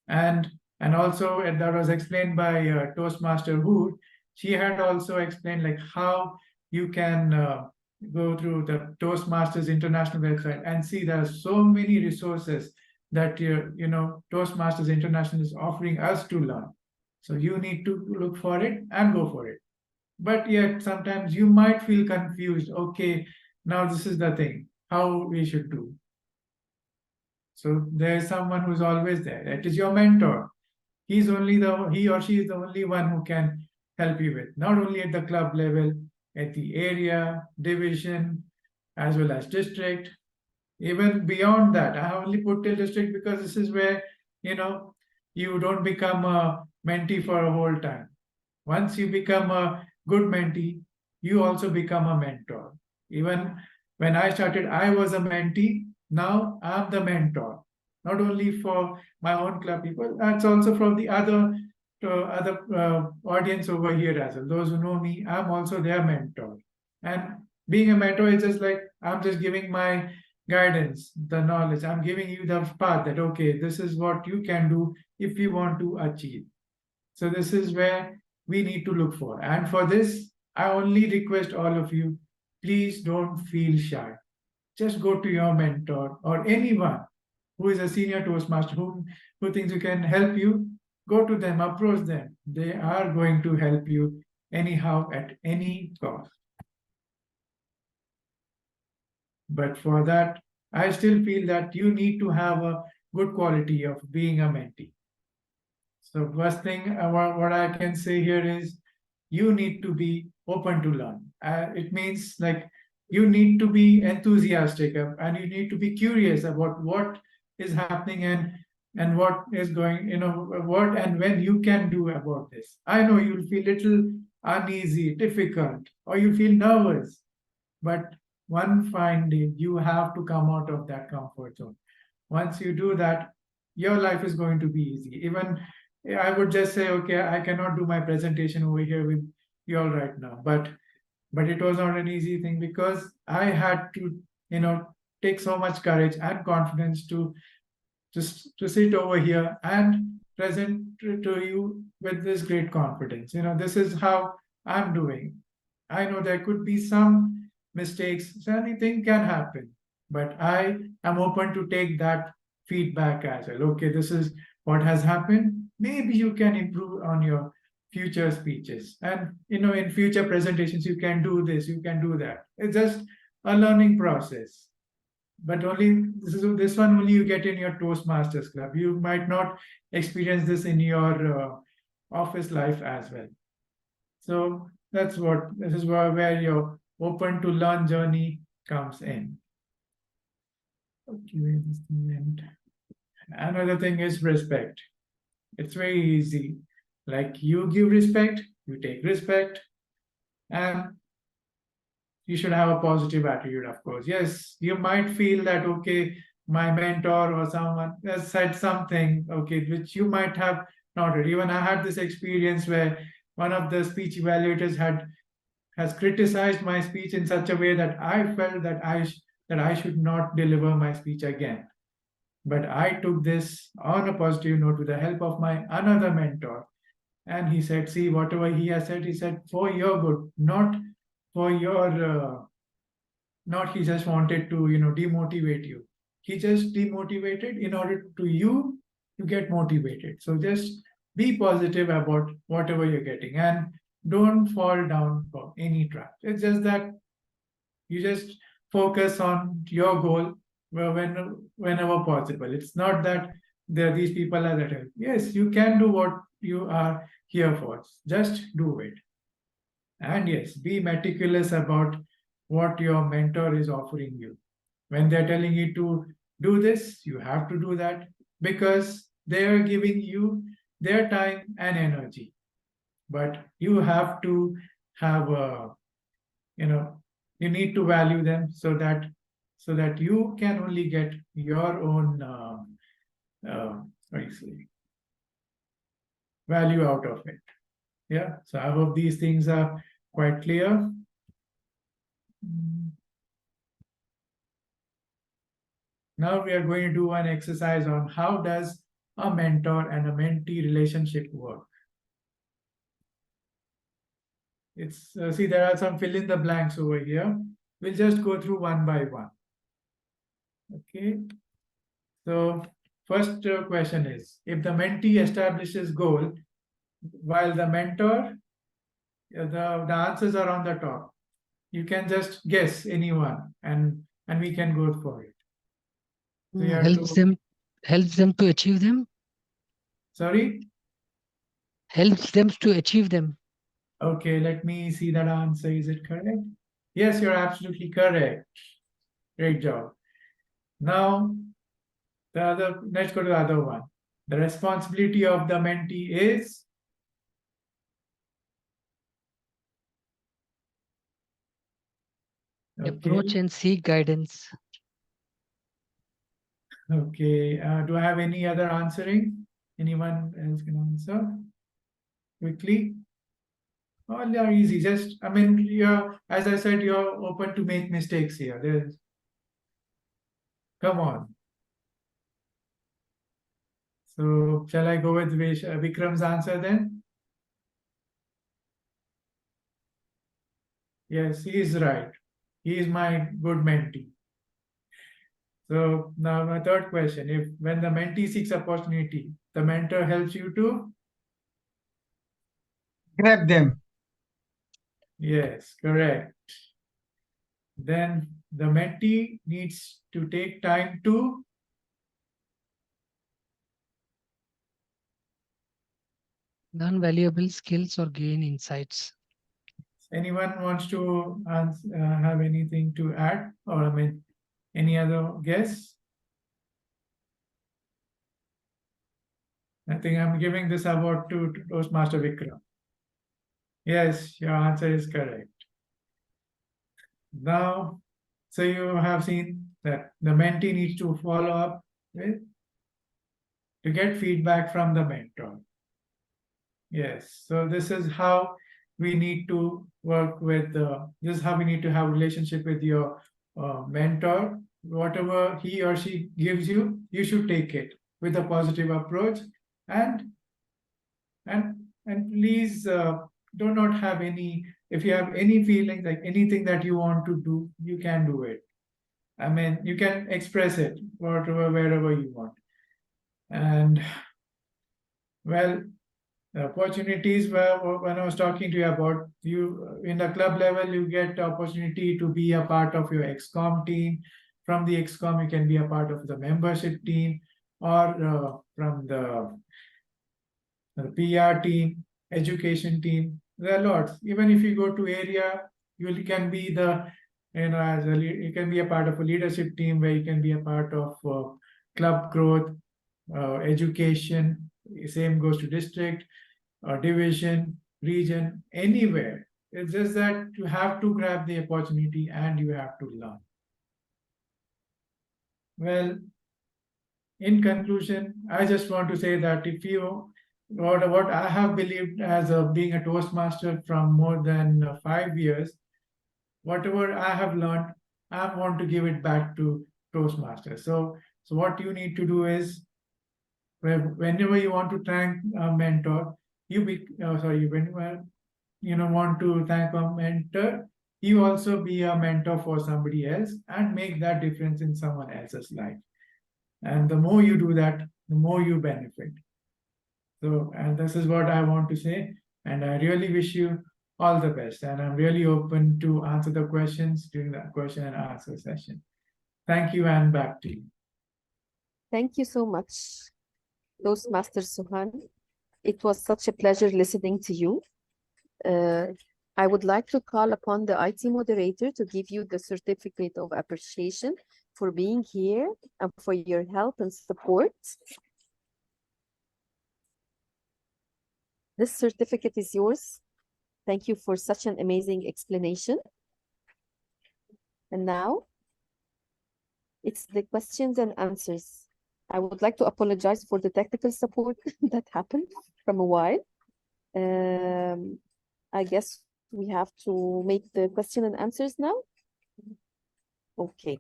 And also, and that was explained by Toastmaster Wood. She had also explained like how you can go through the Toastmasters International website and see there are so many resources that Toastmasters International is offering us to learn. So you need to look for it and go for it. But yet sometimes you might feel confused. Okay, now this is the thing, how we should do. So there's someone who's always there. That is your mentor. He or she is the only one who can help you with, not only at the club level, at the area, division, as well as district. Even beyond that, I have only put till district because this is where, you don't become a mentee for a whole time. Once you become a good mentee, you also become a mentor. Even when I started, I was a mentee. Now I'm the mentor, not only for my own club people, that's also from the other audience over here as well. Those who know me, I'm also their mentor. And being a mentor is just like, I'm just giving my guidance, the knowledge. I'm giving you the path that, okay, this is what you can do if you want to achieve. So this is where we need to look for. And for this, I only request all of you, please don't feel shy. Just go to your mentor or anyone who is a senior Toastmaster who thinks you can help you. Go to them, approach them. They are going to help you anyhow at any cost. But for that, I still feel that you need to have a good quality of being a mentee. So first thing, what I can say here is you need to be open to learn. It means like you need to be enthusiastic and you need to be curious about what is happening and what is going, what and when you can do about this. I know you'll feel little uneasy, difficult, or you feel nervous, but one fine day you have to come out of that comfort zone. Once you do that, your life is going to be easy. Even I would just say, okay, I cannot do my presentation over here with you all right now, but it was not an easy thing because I had to, take so much courage and confidence to sit over here and present to you with this great confidence. This is how I'm doing. I know there could be some mistakes, so anything can happen, but I am open to take that feedback as well. Okay, this is what has happened. Maybe you can improve on your future speeches, and in future presentations you can do this, you can do that. It's just a learning process. But only this one only you get in your Toastmasters Club. You might not experience this in your office life as well. So this is where your open to learn journey comes in. Okay, where this thing went. Another thing is respect. It's very easy. Like you give respect, you take respect, and you should have a positive attitude, of course. Yes, you might feel that, okay, my mentor or someone has said something, okay, which you might have not heard. Even I had this experience where one of the speech evaluators has criticized my speech in such a way that I felt that I should not deliver my speech again. But I took this on a positive note with the help of my another mentor. And he said, see, whatever he has said, he said, for your good, not for your, not he just wanted to, demotivate you. He just demotivated in order to you to get motivated. So just be positive about whatever you're getting. And don't fall down for any trap. It's just that you just focus on your goal whenever possible. It's not that there these people are that help. Yes, you can do what you are here for. Just do it. And yes, be meticulous about what your mentor is offering you. When they're telling you to do this, you have to do that because they are giving you their time and energy. But you have to have a, you need to value them so that you can only get your own what do you say, value out of it. Yeah, so I hope these things are quite clear. Now we are going to do an exercise on how does a mentor and a mentee relationship work. It's see, there are some fill in the blanks over here. We'll just go through one by one. Okay. So first question is, if the mentee establishes goal while the mentor, the answers are on the top. You can just guess anyone and we can go for it. So you have to, helps them to achieve them. sorry? Helps them to achieve them. Okay, let me see that answer. Is it correct? Yes, you're absolutely correct. Great job. Now, let's go to the other one. The responsibility of the mentee is? Approach and seek guidance. Okay, do I have any other answering? Anyone else can answer quickly? All are easy. Just, I mean, as I said, you're open to make mistakes here. Come on. So, shall I go with Vikram's answer then? Yes, he is right. He is my good mentee. So now my third question, if when the mentee seeks opportunity, the mentor helps you to? Grab them. Yes, correct. Then the mentee needs to take time to? Learn valuable skills or gain insights. Anyone wants to have anything to add, or I mean, any other guess? I think I'm giving this award to Toastmaster Vikram. Yes, your answer is correct. Now, so you have seen that the mentee needs to follow up with to get feedback from the mentor. Yes, so this is how we need to work with, this is how we need to have a relationship with your mentor. Whatever he or she gives you, you should take it with a positive approach, and please do not have any, if you have any feeling like anything that you want to do, you can do it. I mean, you can express it wherever you want. And well, the opportunities were when I was talking to you about, you in the club level, you get the opportunity to be a part of your XCOM team. From the XCOM, you can be a part of the membership team, or from the PR team, education team. There are lots. Even if you go to area, you can be the, you can be a part of a leadership team where you can be a part of club growth, education. Same goes to district, division, region, anywhere. It's just that you have to grab the opportunity and you have to learn. Well, in conclusion, I just want to say that if you, what I have believed as being a Toastmaster from more than 5 years, whatever I have learned, I want to give it back to Toastmasters. So what you need to do is, whenever you want to thank a mentor, when you want to thank a mentor, you also be a mentor for somebody else and make that difference in someone else's life. And the more you do that, the more you benefit. So, and this is what I want to say. And I really wish you all the best. And I'm really open to answer the questions during the question and answer session. Thank you, and back to you. Thank you so much, Toastmaster Suhan. It was such a pleasure listening to you. I would like to call upon the IT moderator to give you the certificate of appreciation for being here and for your help and support. This certificate is yours. Thank you for such an amazing explanation. And now, it's the questions and answers. I would like to apologize for the technical support that happened from a while. I guess we have to make the question and answers now. Okay.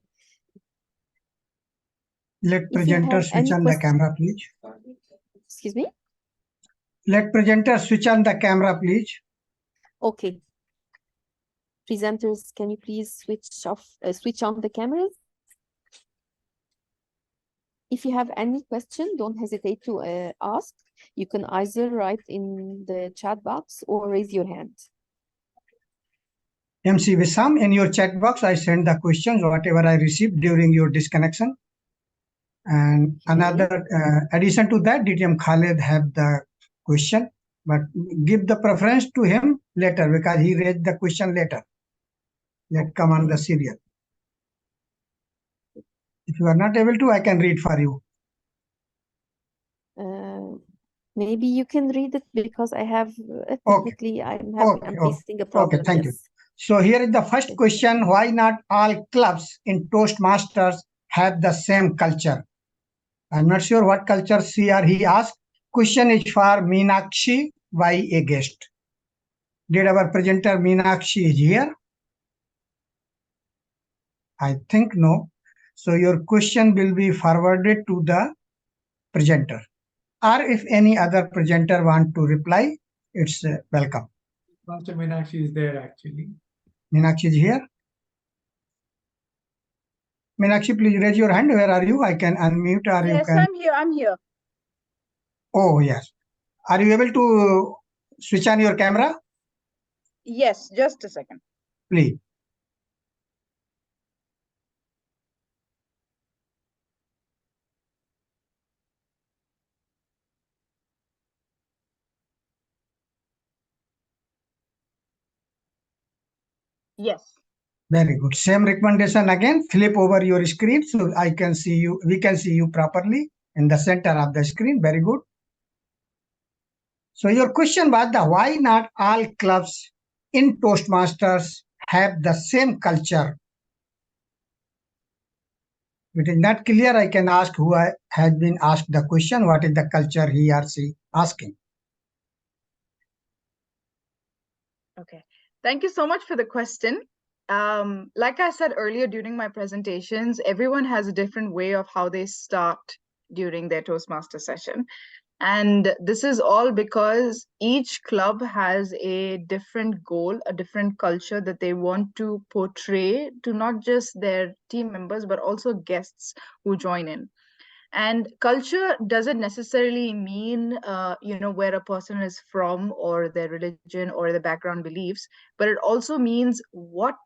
Let If you presenter have switch any on the question- camera, please. Excuse me? Let presenter switch on the camera, please. Okay. Presenters, can you please switch on the cameras? If you have any question, don't hesitate to ask. You can either write in the chat box or raise your hand. MC Wissam, in your chat box, I send the questions, whatever I received during your disconnection. And another addition to that, DTM Khaled have the question, but give the preference to him later because he raised the question later. Let come on the serial. If you are not able to, I can read for you. Maybe you can read it because I have technically I'm facing a problem. Okay, thank you. Yes. So here is the first question: why not all clubs in Toastmasters have the same culture? I'm not sure what culture she or he asked. Question is for Meenakshi, why a guest? Did our presenter Meenakshi is here? I think no. So your question will be forwarded to the presenter. Or if any other presenter want to reply, it's welcome. Master Meenakshi is there actually. Meenakshi is here. Meenakshi, please raise your hand. Where are you? I can unmute or you Yes, can. I'm here. I'm here. Oh, yes. Are you able to switch on your camera? Yes, just a second. Please. Yes. Very good. Same recommendation again. Flip over your screen so I can see you. We can see you properly in the center of the screen. Very good. So your question was the why not all clubs in Toastmasters have the same culture? If it is not clear, I can ask who has been asked the question. What is the culture he or she asking? Okay. Thank you so much for the question. Like I said earlier during my presentations, everyone has a different way of how they start during their Toastmaster session. And this is all because each club has a different goal, a different culture that they want to portray to not just their team members, but also guests who join in. And culture doesn't necessarily mean, where a person is from or their religion or their background beliefs, but it also means what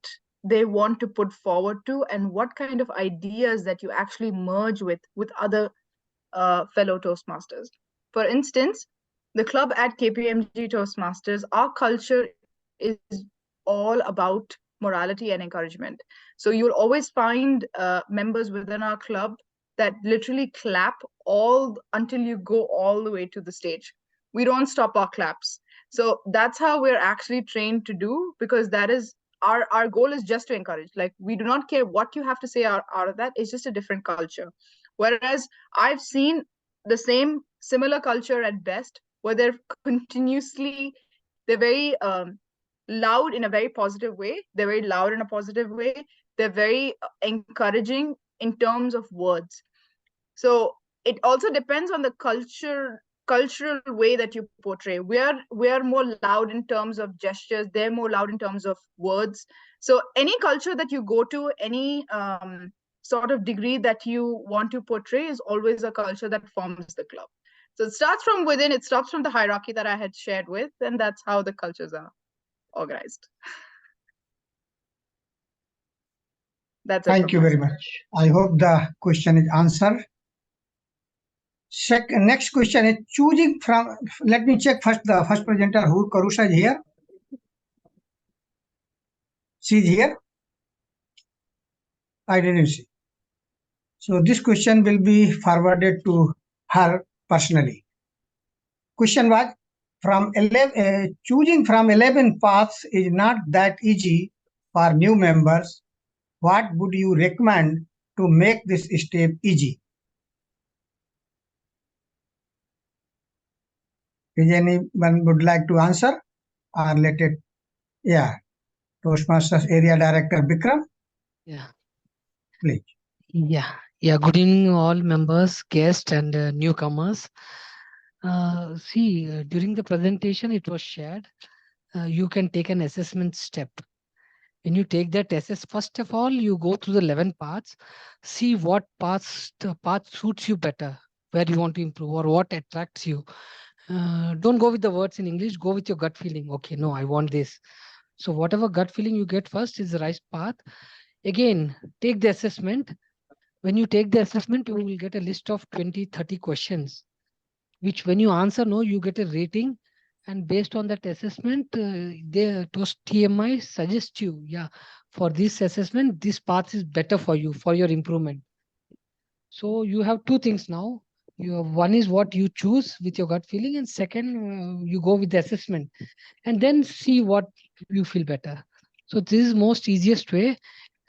they want to put forward to and what kind of ideas that you actually merge with other fellow Toastmasters. For instance, the club at KPMG Toastmasters, our culture is all about morality and encouragement. So you'll always find members within our club that literally clap until you go all the way to the stage. We don't stop our claps. So that's how we're actually trained to do, because that is our goal is just to encourage. Like, we do not care what you have to say out of that. It's just a different culture. Whereas I've seen the similar culture at best, where they're very loud in a very positive way. They're very loud in a positive way. They're very encouraging in terms of words. So it also depends on the cultural way that you portray. We are more loud in terms of gestures. They're more loud in terms of words. So any culture that you go to, any sort of degree that you want to portray, is always a culture that forms the club. So it starts from within. It starts from the hierarchy that I had shared with, and that's how the cultures are. organized. That's it. Thank you very much. I hope the question is answered. Next question is choosing from, let me check first the first presenter, who Karusha is here. She's here. I didn't see. So this question will be forwarded to her personally. Question was, choosing from 11 paths is not that easy for new members. What would you recommend to make this step easy? Is anyone would like to answer or let it? Yeah. Toastmasters Area Director Bikram. Yeah. Please. Yeah. Good evening, all members, guests, and newcomers. During the presentation, it was shared. You can take an assessment step. When you take that assess, first of all, you go through the 11 paths, see what the path suits you better, where you want to improve or what attracts you. Don't go with the words in English, go with your gut feeling. Okay, no, I want this. So whatever gut feeling you get first is the right path. Again, take the assessment. When you take the assessment, you will get a list of 20, 30 questions, which when you answer no, you get a rating. And based on that assessment, TMI suggests you, for this assessment, this path is better for you, for your improvement. So you have two things now. One is what you choose with your gut feeling, and second, you go with the assessment, and then see what you feel better. So this is most easiest way.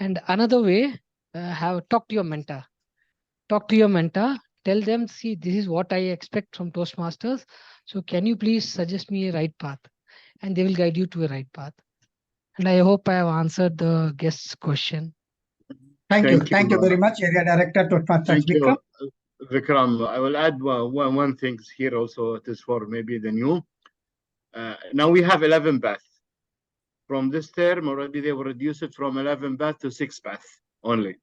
And another way, talk to your mentor. Talk to your mentor. Tell them, see, this is what I expect from Toastmasters. So can you please suggest me a right path? And they will guide you to a right path. And I hope I have answered the guest's question. Thank you. Thank you very much, Area Director Toastmasters Bikram. Vikram, I will add one thing here also. It is for maybe the new. Now we have 11 paths. From this term already, they will reduce it from 11 paths to 6 paths only.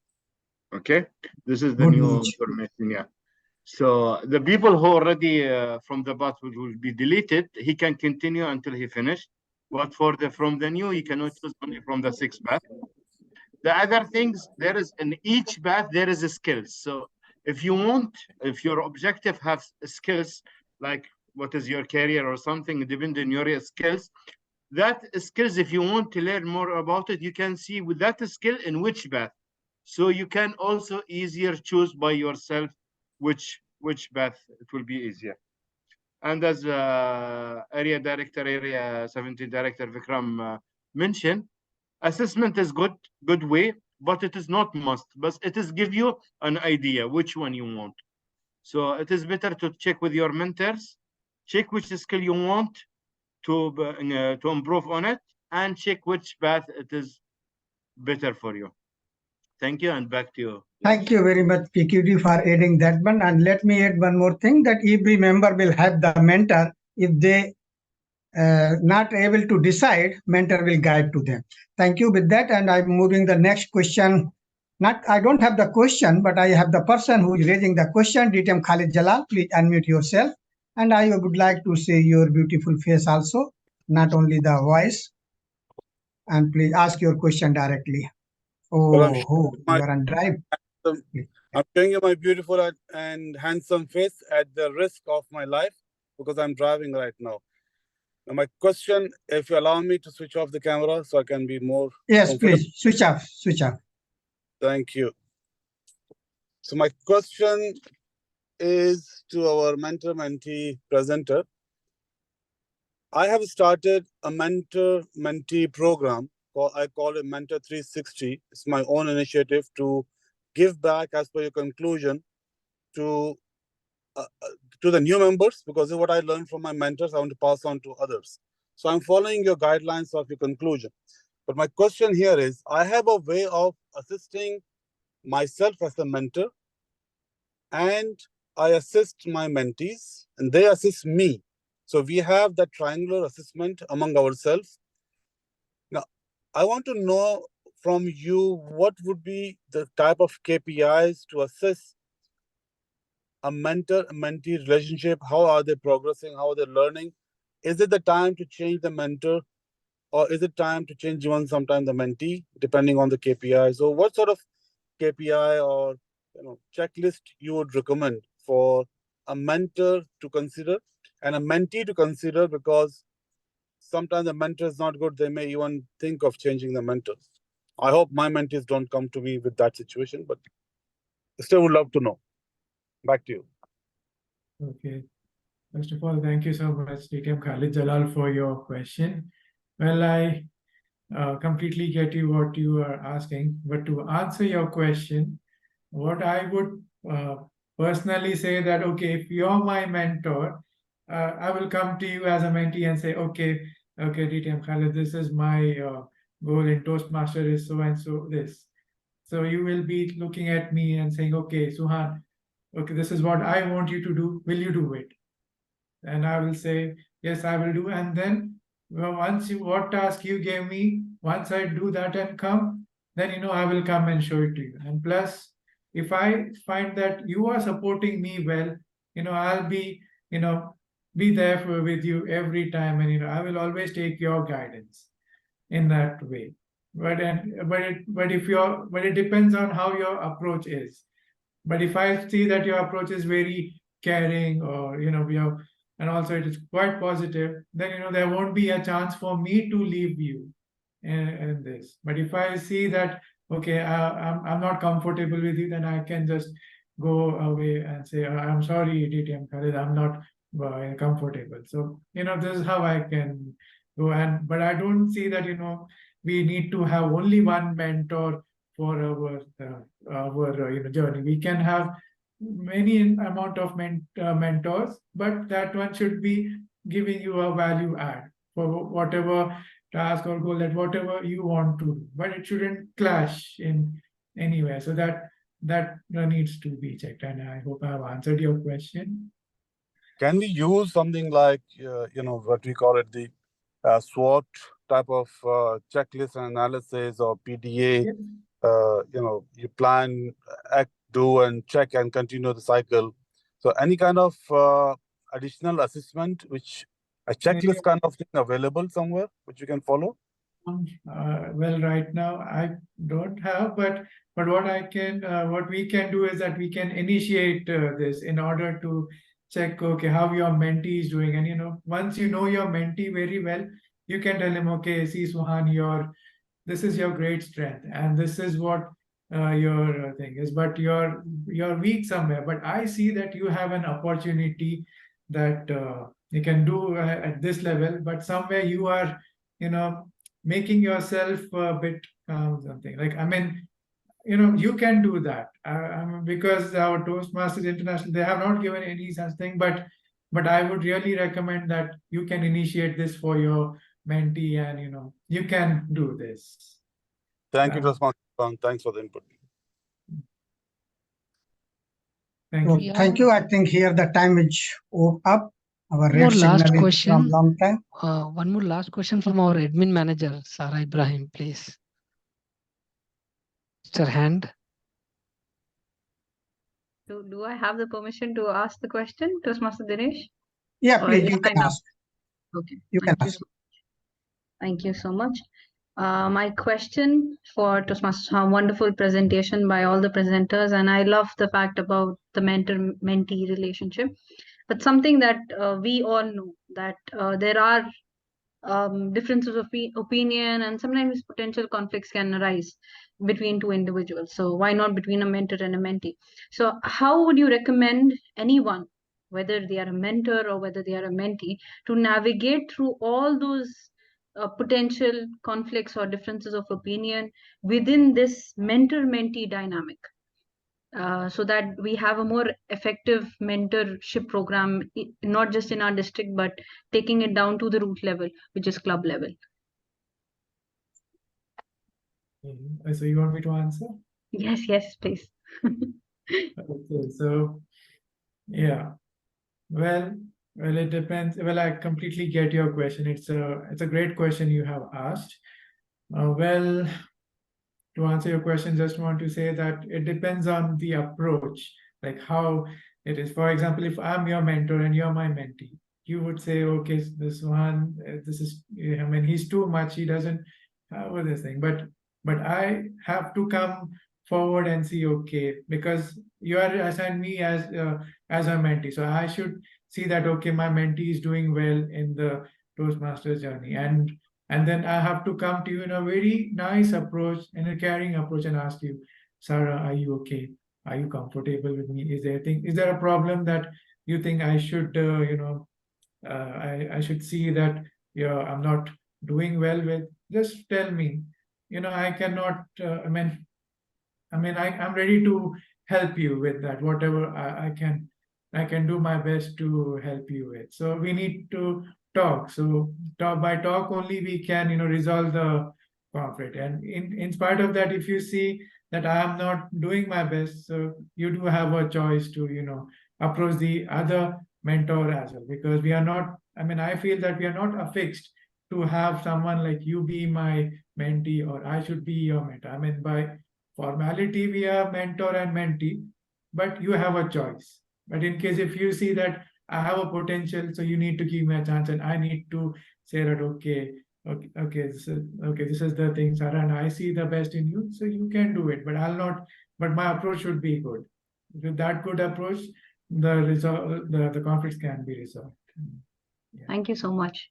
Okay, this is the new information. Yeah. So the people who already from the path will be deleted, he can continue until he finished. But from the new, he cannot choose only from the 6 path. The other things, there is in each path there is a skills. So if your objective has skills, like what is your career or something, depending on your skills, that skills, if you want to learn more about it, you can see with that skill in which path. So you can also easier choose by yourself which path it will be easier. And as Area 17 Director Vikram mentioned, assessment is good way, but it is not must. But it is give you an idea which one you want. So it is better to check with your mentors, check which skill you want to improve on it, and check which path it is better for you. Thank you, and back to you. Thank you very much, PQD, for adding that one. And let me add one more thing, that every member will have the mentor. If they not able to decide, mentor will guide to them. Thank you with that. And I'm moving the next question. I don't have the question, but I have the person who is raising the question. DTM Khalid Jalal, please unmute yourself. And I would like to see your beautiful face also, not only the voice. And please ask your question directly. You are on drive. I'm showing you my beautiful and handsome face at the risk of my life because I'm driving right now. Now my question, if you allow me to switch off the camera so I can be more Yes, please, switch off. Thank you. So my question is to our mentor-mentee presenter. I have started a mentor-mentee program. I call it Mentor 360. It's my own initiative to give back, as per your conclusion, to the new members, because this is what I learned from my mentors. I want to pass on to others. So I'm following your guidelines of your conclusion. But my question here is, I have a way of assisting myself as a mentor, and I assist my mentees, and they assist me. So we have that triangular assessment among ourselves. Now, I want to know from you, what would be the type of KPIs to assess a mentor-mentee relationship? How are they progressing? How are they learning? Is it the time to change the mentor? or is it time to change even sometime the mentee depending on the KPI? So what sort of KPI or checklist you would recommend for a mentor to consider and a mentee to consider, because sometimes the mentor is not good, they may even think of changing the mentor. I hope my mentees don't come to me with that situation, but still would love to know. Back to you. Okay. First of all, thank you so much, DTM Khalid Jalal, for your question. Well, I completely get you what you are asking, but to answer your question, what I would personally say that, okay, if you're my mentor, I will come to you as a mentee and say, okay, DTM Khalid, this is my goal in Toastmaster is so and so this. So you will be looking at me and saying, okay, Suhan, okay, this is what I want you to do. Will you do it? And I will say, yes, I will do. And then once what task you gave me, once I do that and come, then, I will come and show it to you. And plus, if I find that you are supporting me well, I'll be, be there with you every time. And, I will always take your guidance in that way. But it depends on how your approach is. But if I see that your approach is very caring, or and also it is quite positive, then there won't be a chance for me to leave you in this. But if I see that, okay, I'm not comfortable with you, then I can just go away and say, I'm sorry, DTM Khalid, I'm not comfortable. So this is how I can go. But I don't see that we need to have only one mentor for our journey. We can have many amount of mentors, but that one should be giving you a value add for whatever task or goal, that whatever you want to do, but it shouldn't clash in anywhere. So that needs to be checked, and I hope I have answered your question. Can we use something like what we call it, the SWOT type of checklist and analysis, or PDA? Yes. You plan, act, do, and check, and continue the cycle. So any kind of additional assessment, which a checklist kind of thing available somewhere, which you can follow? Well, right now I don't have, but what we can do is that we can initiate this in order to check, okay, how your mentee is doing. And once you know your mentee very well, you can tell him, okay, see, Suhan, this is your great strength, and this is what your thing is, but you're weak somewhere. But I see that you have an opportunity that you can do at this level, but somewhere you are making yourself a bit something like, you can do that. Because our Toastmasters International, they have not given any such thing, but I would really recommend that you can initiate this for your mentee, and you can do this. Thank you, Toastmaster. Thanks for the input. Thank you. Thank you. I think here the time is up. Our One more red last signal is question. from long time. One more last question from our admin manager, Sarah Ibrahim, please. Mr. Hand. Do I have the permission to ask the question, Toastmaster Dinesh? Yeah, Or please, is you can time up? ask. Okay. You can Thank you ask. so much. Thank you so much. My question for Toastmaster, wonderful presentation by all the presenters, and I love the fact about the mentor-mentee relationship. But something that we all know, that there are differences of opinion, and sometimes potential conflicts can arise between two individuals. So why not between a mentor and a mentee? So how would you recommend anyone, whether they are a mentor or whether they are a mentee, to navigate through all those potential conflicts or differences of opinion within this mentor-mentee dynamic? So that we have a more effective mentorship program, not just in our district, but taking it down to the root level, which is club level. So you want me to answer? Yes, please. Okay, so yeah, well, it depends. Well, I completely get your question. It's a great question you have asked. Well, to answer your question, just want to say that it depends on the approach, like how it is. For example, if I'm your mentor and you're my mentee, you would say, okay, this one, I mean, he's too much. He doesn't have this thing. But I have to come forward and see, okay, because you are assigned me as a mentee, so I should see that, okay, my mentee is doing well in the Toastmasters journey, and then I have to come to you in a very nice approach, in a caring approach, and ask you, Sarah, are you okay? Are you comfortable with me? Is there a problem that you think I should, I should see that, I'm not doing well with? Just tell me. I cannot. I'm ready to help you with that. Whatever I can do my best to help you with. So we need to talk. So by talk only we can, resolve the conflict. And in spite of that, if you see that I am not doing my best, so you do have a choice to, approach the other mentor as well, because we are not. I feel that we are not affixed to have someone like you be my mentee or I should be your mentor. By formality, we are mentor and mentee, but you have a choice. But in case if you see that I have a potential, so you need to give me a chance, and I need to say that, okay, this is the thing, Sarah, and I see the best in you, so you can do it. But I'll not. But my approach should be good. With that good approach, the conflicts can be resolved. Yeah. Thank you so much.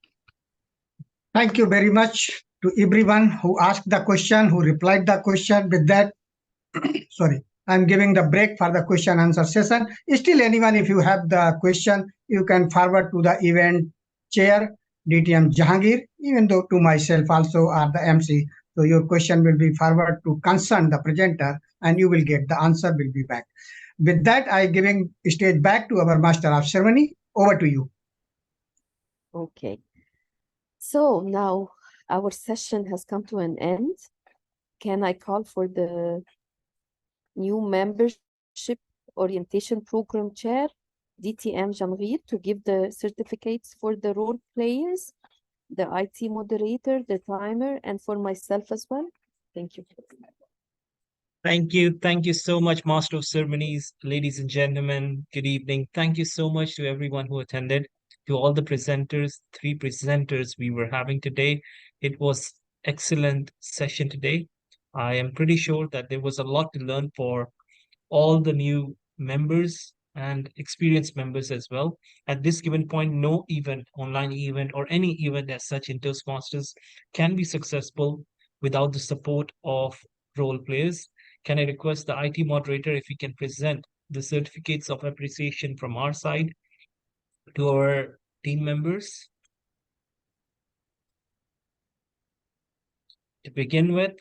Thank you very much to everyone who asked the question, who replied the question. With that, sorry, I'm giving the break for the question answer session. Still, anyone, if you have the question, you can forward to the event chair, DTM Jahangir, even though to myself also or the MC. So your question will be forwarded to concern the presenter, and you will get the answer will be back. With that, I giving stage back to our master of ceremony. Over to you. Okay. So now our session has come to an end. Can I call for the new membership orientation program chair, DTM Jamghir, to give the certificates for the role players, the IT moderator, the timer, and for myself as well? Thank you. Thank you. Thank you so much, Master of Ceremonies. Ladies and gentlemen, good evening. Thank you so much to everyone who attended, to all the presenters, 3 presenters we were having today. It was excellent session today. I am pretty sure that there was a lot to learn for all the new members and experienced members as well. At this given point, no event, online event, or any event as such in Toastmasters can be successful without the support of role players. Can I request the IT moderator if he can present the certificates of appreciation from our side to our team members? To begin with,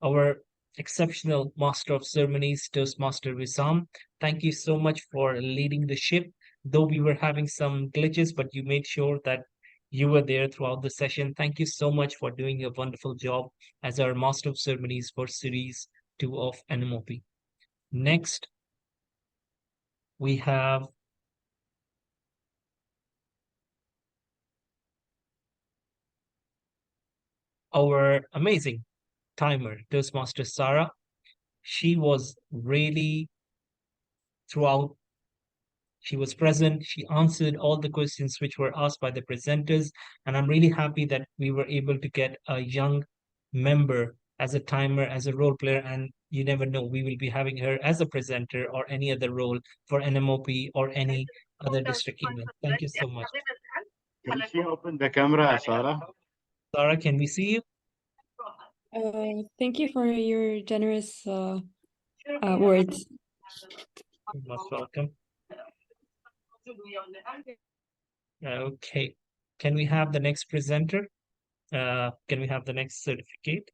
our exceptional Master of Ceremonies, Toastmaster Wissam. Thank you so much for leading the ship. Though we were having some glitches, but you made sure that you were there throughout the session. Thank you so much for doing a wonderful job as our Master of Ceremonies for Series 2 of NMOP. Next, we have our amazing timer, Toastmaster Sarah. She was really throughout. She was present. She answered all the questions which were asked by the presenters. And I'm really happy that we were able to get a young member as a timer, as a role player. And you never know, we will be having her as a presenter or any other role for NMOP or any other district event. Thank you so much. Can she open the camera, Sarah? Sarah, can we see you? Thank you for your generous words. You're most welcome. Okay. Can we have the next presenter? Can we have the next certificate?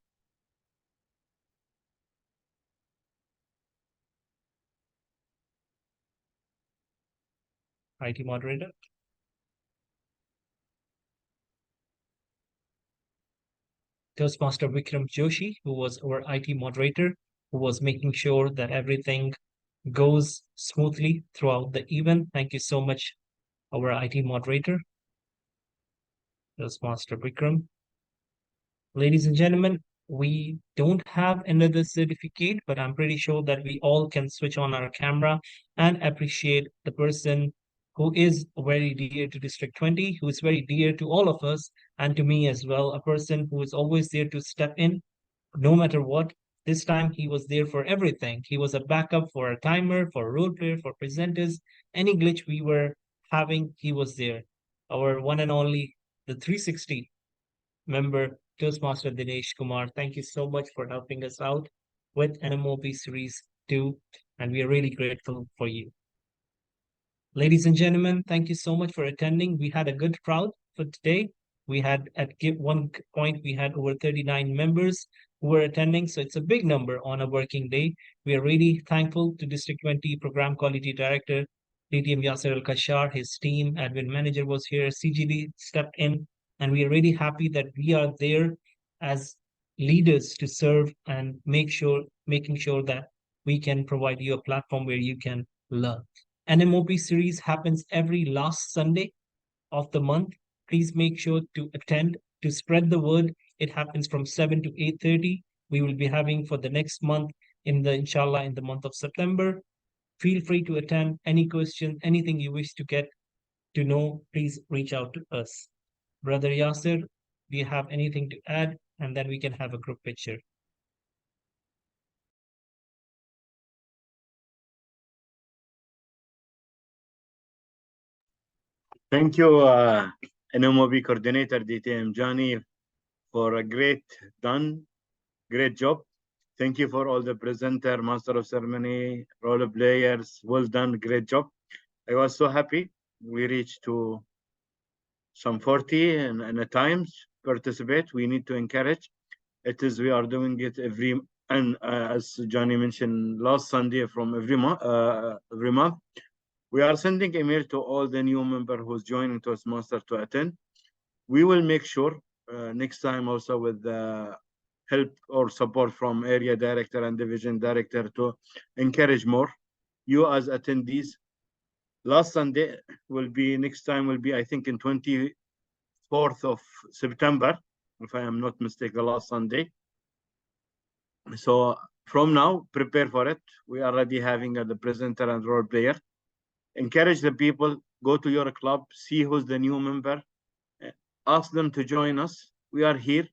IT moderator. Toastmaster Vikram Joshi, who was our IT moderator, who was making sure that everything goes smoothly throughout the event. Thank you so much, our IT moderator, Toastmaster Vikram. Ladies and gentlemen, we don't have another certificate, but I'm pretty sure that we all can switch on our camera and appreciate the person who is very dear to District 20, who is very dear to all of us and to me as well, a person who is always there to step in no matter what. This time he was there for everything. He was a backup for a timer, for a role player, for presenters. Any glitch we were having, he was there. Our one and only, the 360 member, Toastmaster Dinesh Kumar. Thank you so much for helping us out with NMOP Series 2, and we are really grateful for you. Ladies and gentlemen, thank you so much for attending. We had a good crowd for today. We had at one point, we had over 39 members who were attending. So it's a big number on a working day. We are really thankful to District 20 Program Quality Director, DTM Yasser Al-Kashar, his team, admin manager was here, CGD stepped in, and we are really happy that we are there as leaders to serve and making sure that we can provide you a platform where you can learn. NMOP series happens every last Sunday of the month. Please make sure to attend to spread the word. It happens from 7 to 8:30. We will be having for the next month inshallah in the month of September. Feel free to attend. Any question, anything you wish to get to know, please reach out to us. Brother Yasser, do you have anything to add? And then we can have a group picture. Thank you, NMOP Coordinator DTM Johnny, for a great job. Thank you for all the presenter, Master of Ceremony, role players. Well done, great job. I was so happy. We reached to some 40 and at times participate. We need to encourage. We are doing it as Johnny mentioned last Sunday from every month. We are sending email to all the new member who's joining Toastmaster to attend. We will make sure next time also with the help or support from area director and division director to encourage more. You as attendees, last Sunday next time will be, I think, in 24th of September, if I am not mistaken, the last Sunday. So from now, prepare for it. We are already having the presenter and role player. Encourage the people, go to your club, see who's the new member, ask them to join us. We are here.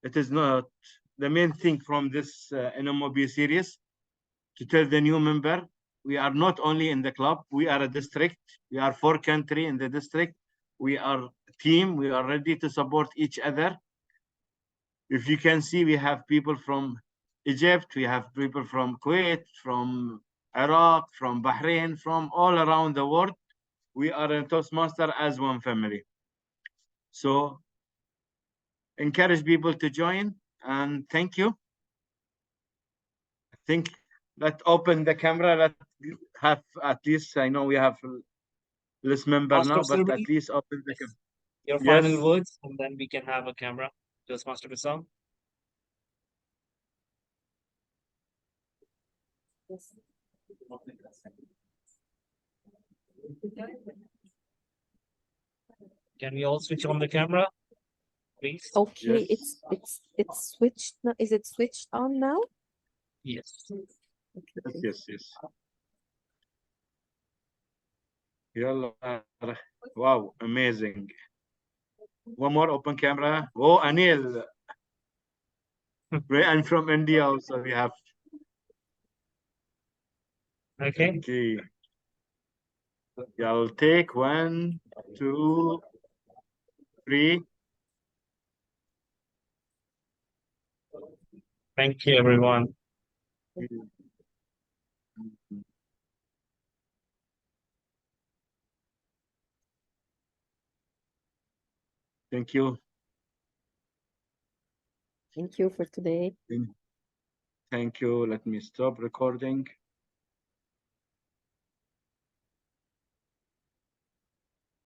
It is not the main thing from this NMOP series to tell the new member, we are not only in the club, we are a district. We are 4 countries in the district. We are a team. We are ready to support each other. If you can see, we have people from Egypt, we have people from Kuwait, from Iraq, from Bahrain, from all around the world. We are in Toastmaster as one family. So encourage people to join, and thank you. I think let's open the camera. Let's have at least, I know we have less members now, but at least open the camera. Your final words, and then we can have a camera. Toastmaster Bissam. Can we all switch on the camera, please? Okay, it's switched now. Is it switched on now? Yes. Okay. Yes. Yalla. Wow, amazing. One more open camera. Oh, Anil. And from India also we have. Okay. I'll take 1, 2, 3. Thank you, everyone. Thank you. Thank you for today. Thank you. Let me stop recording.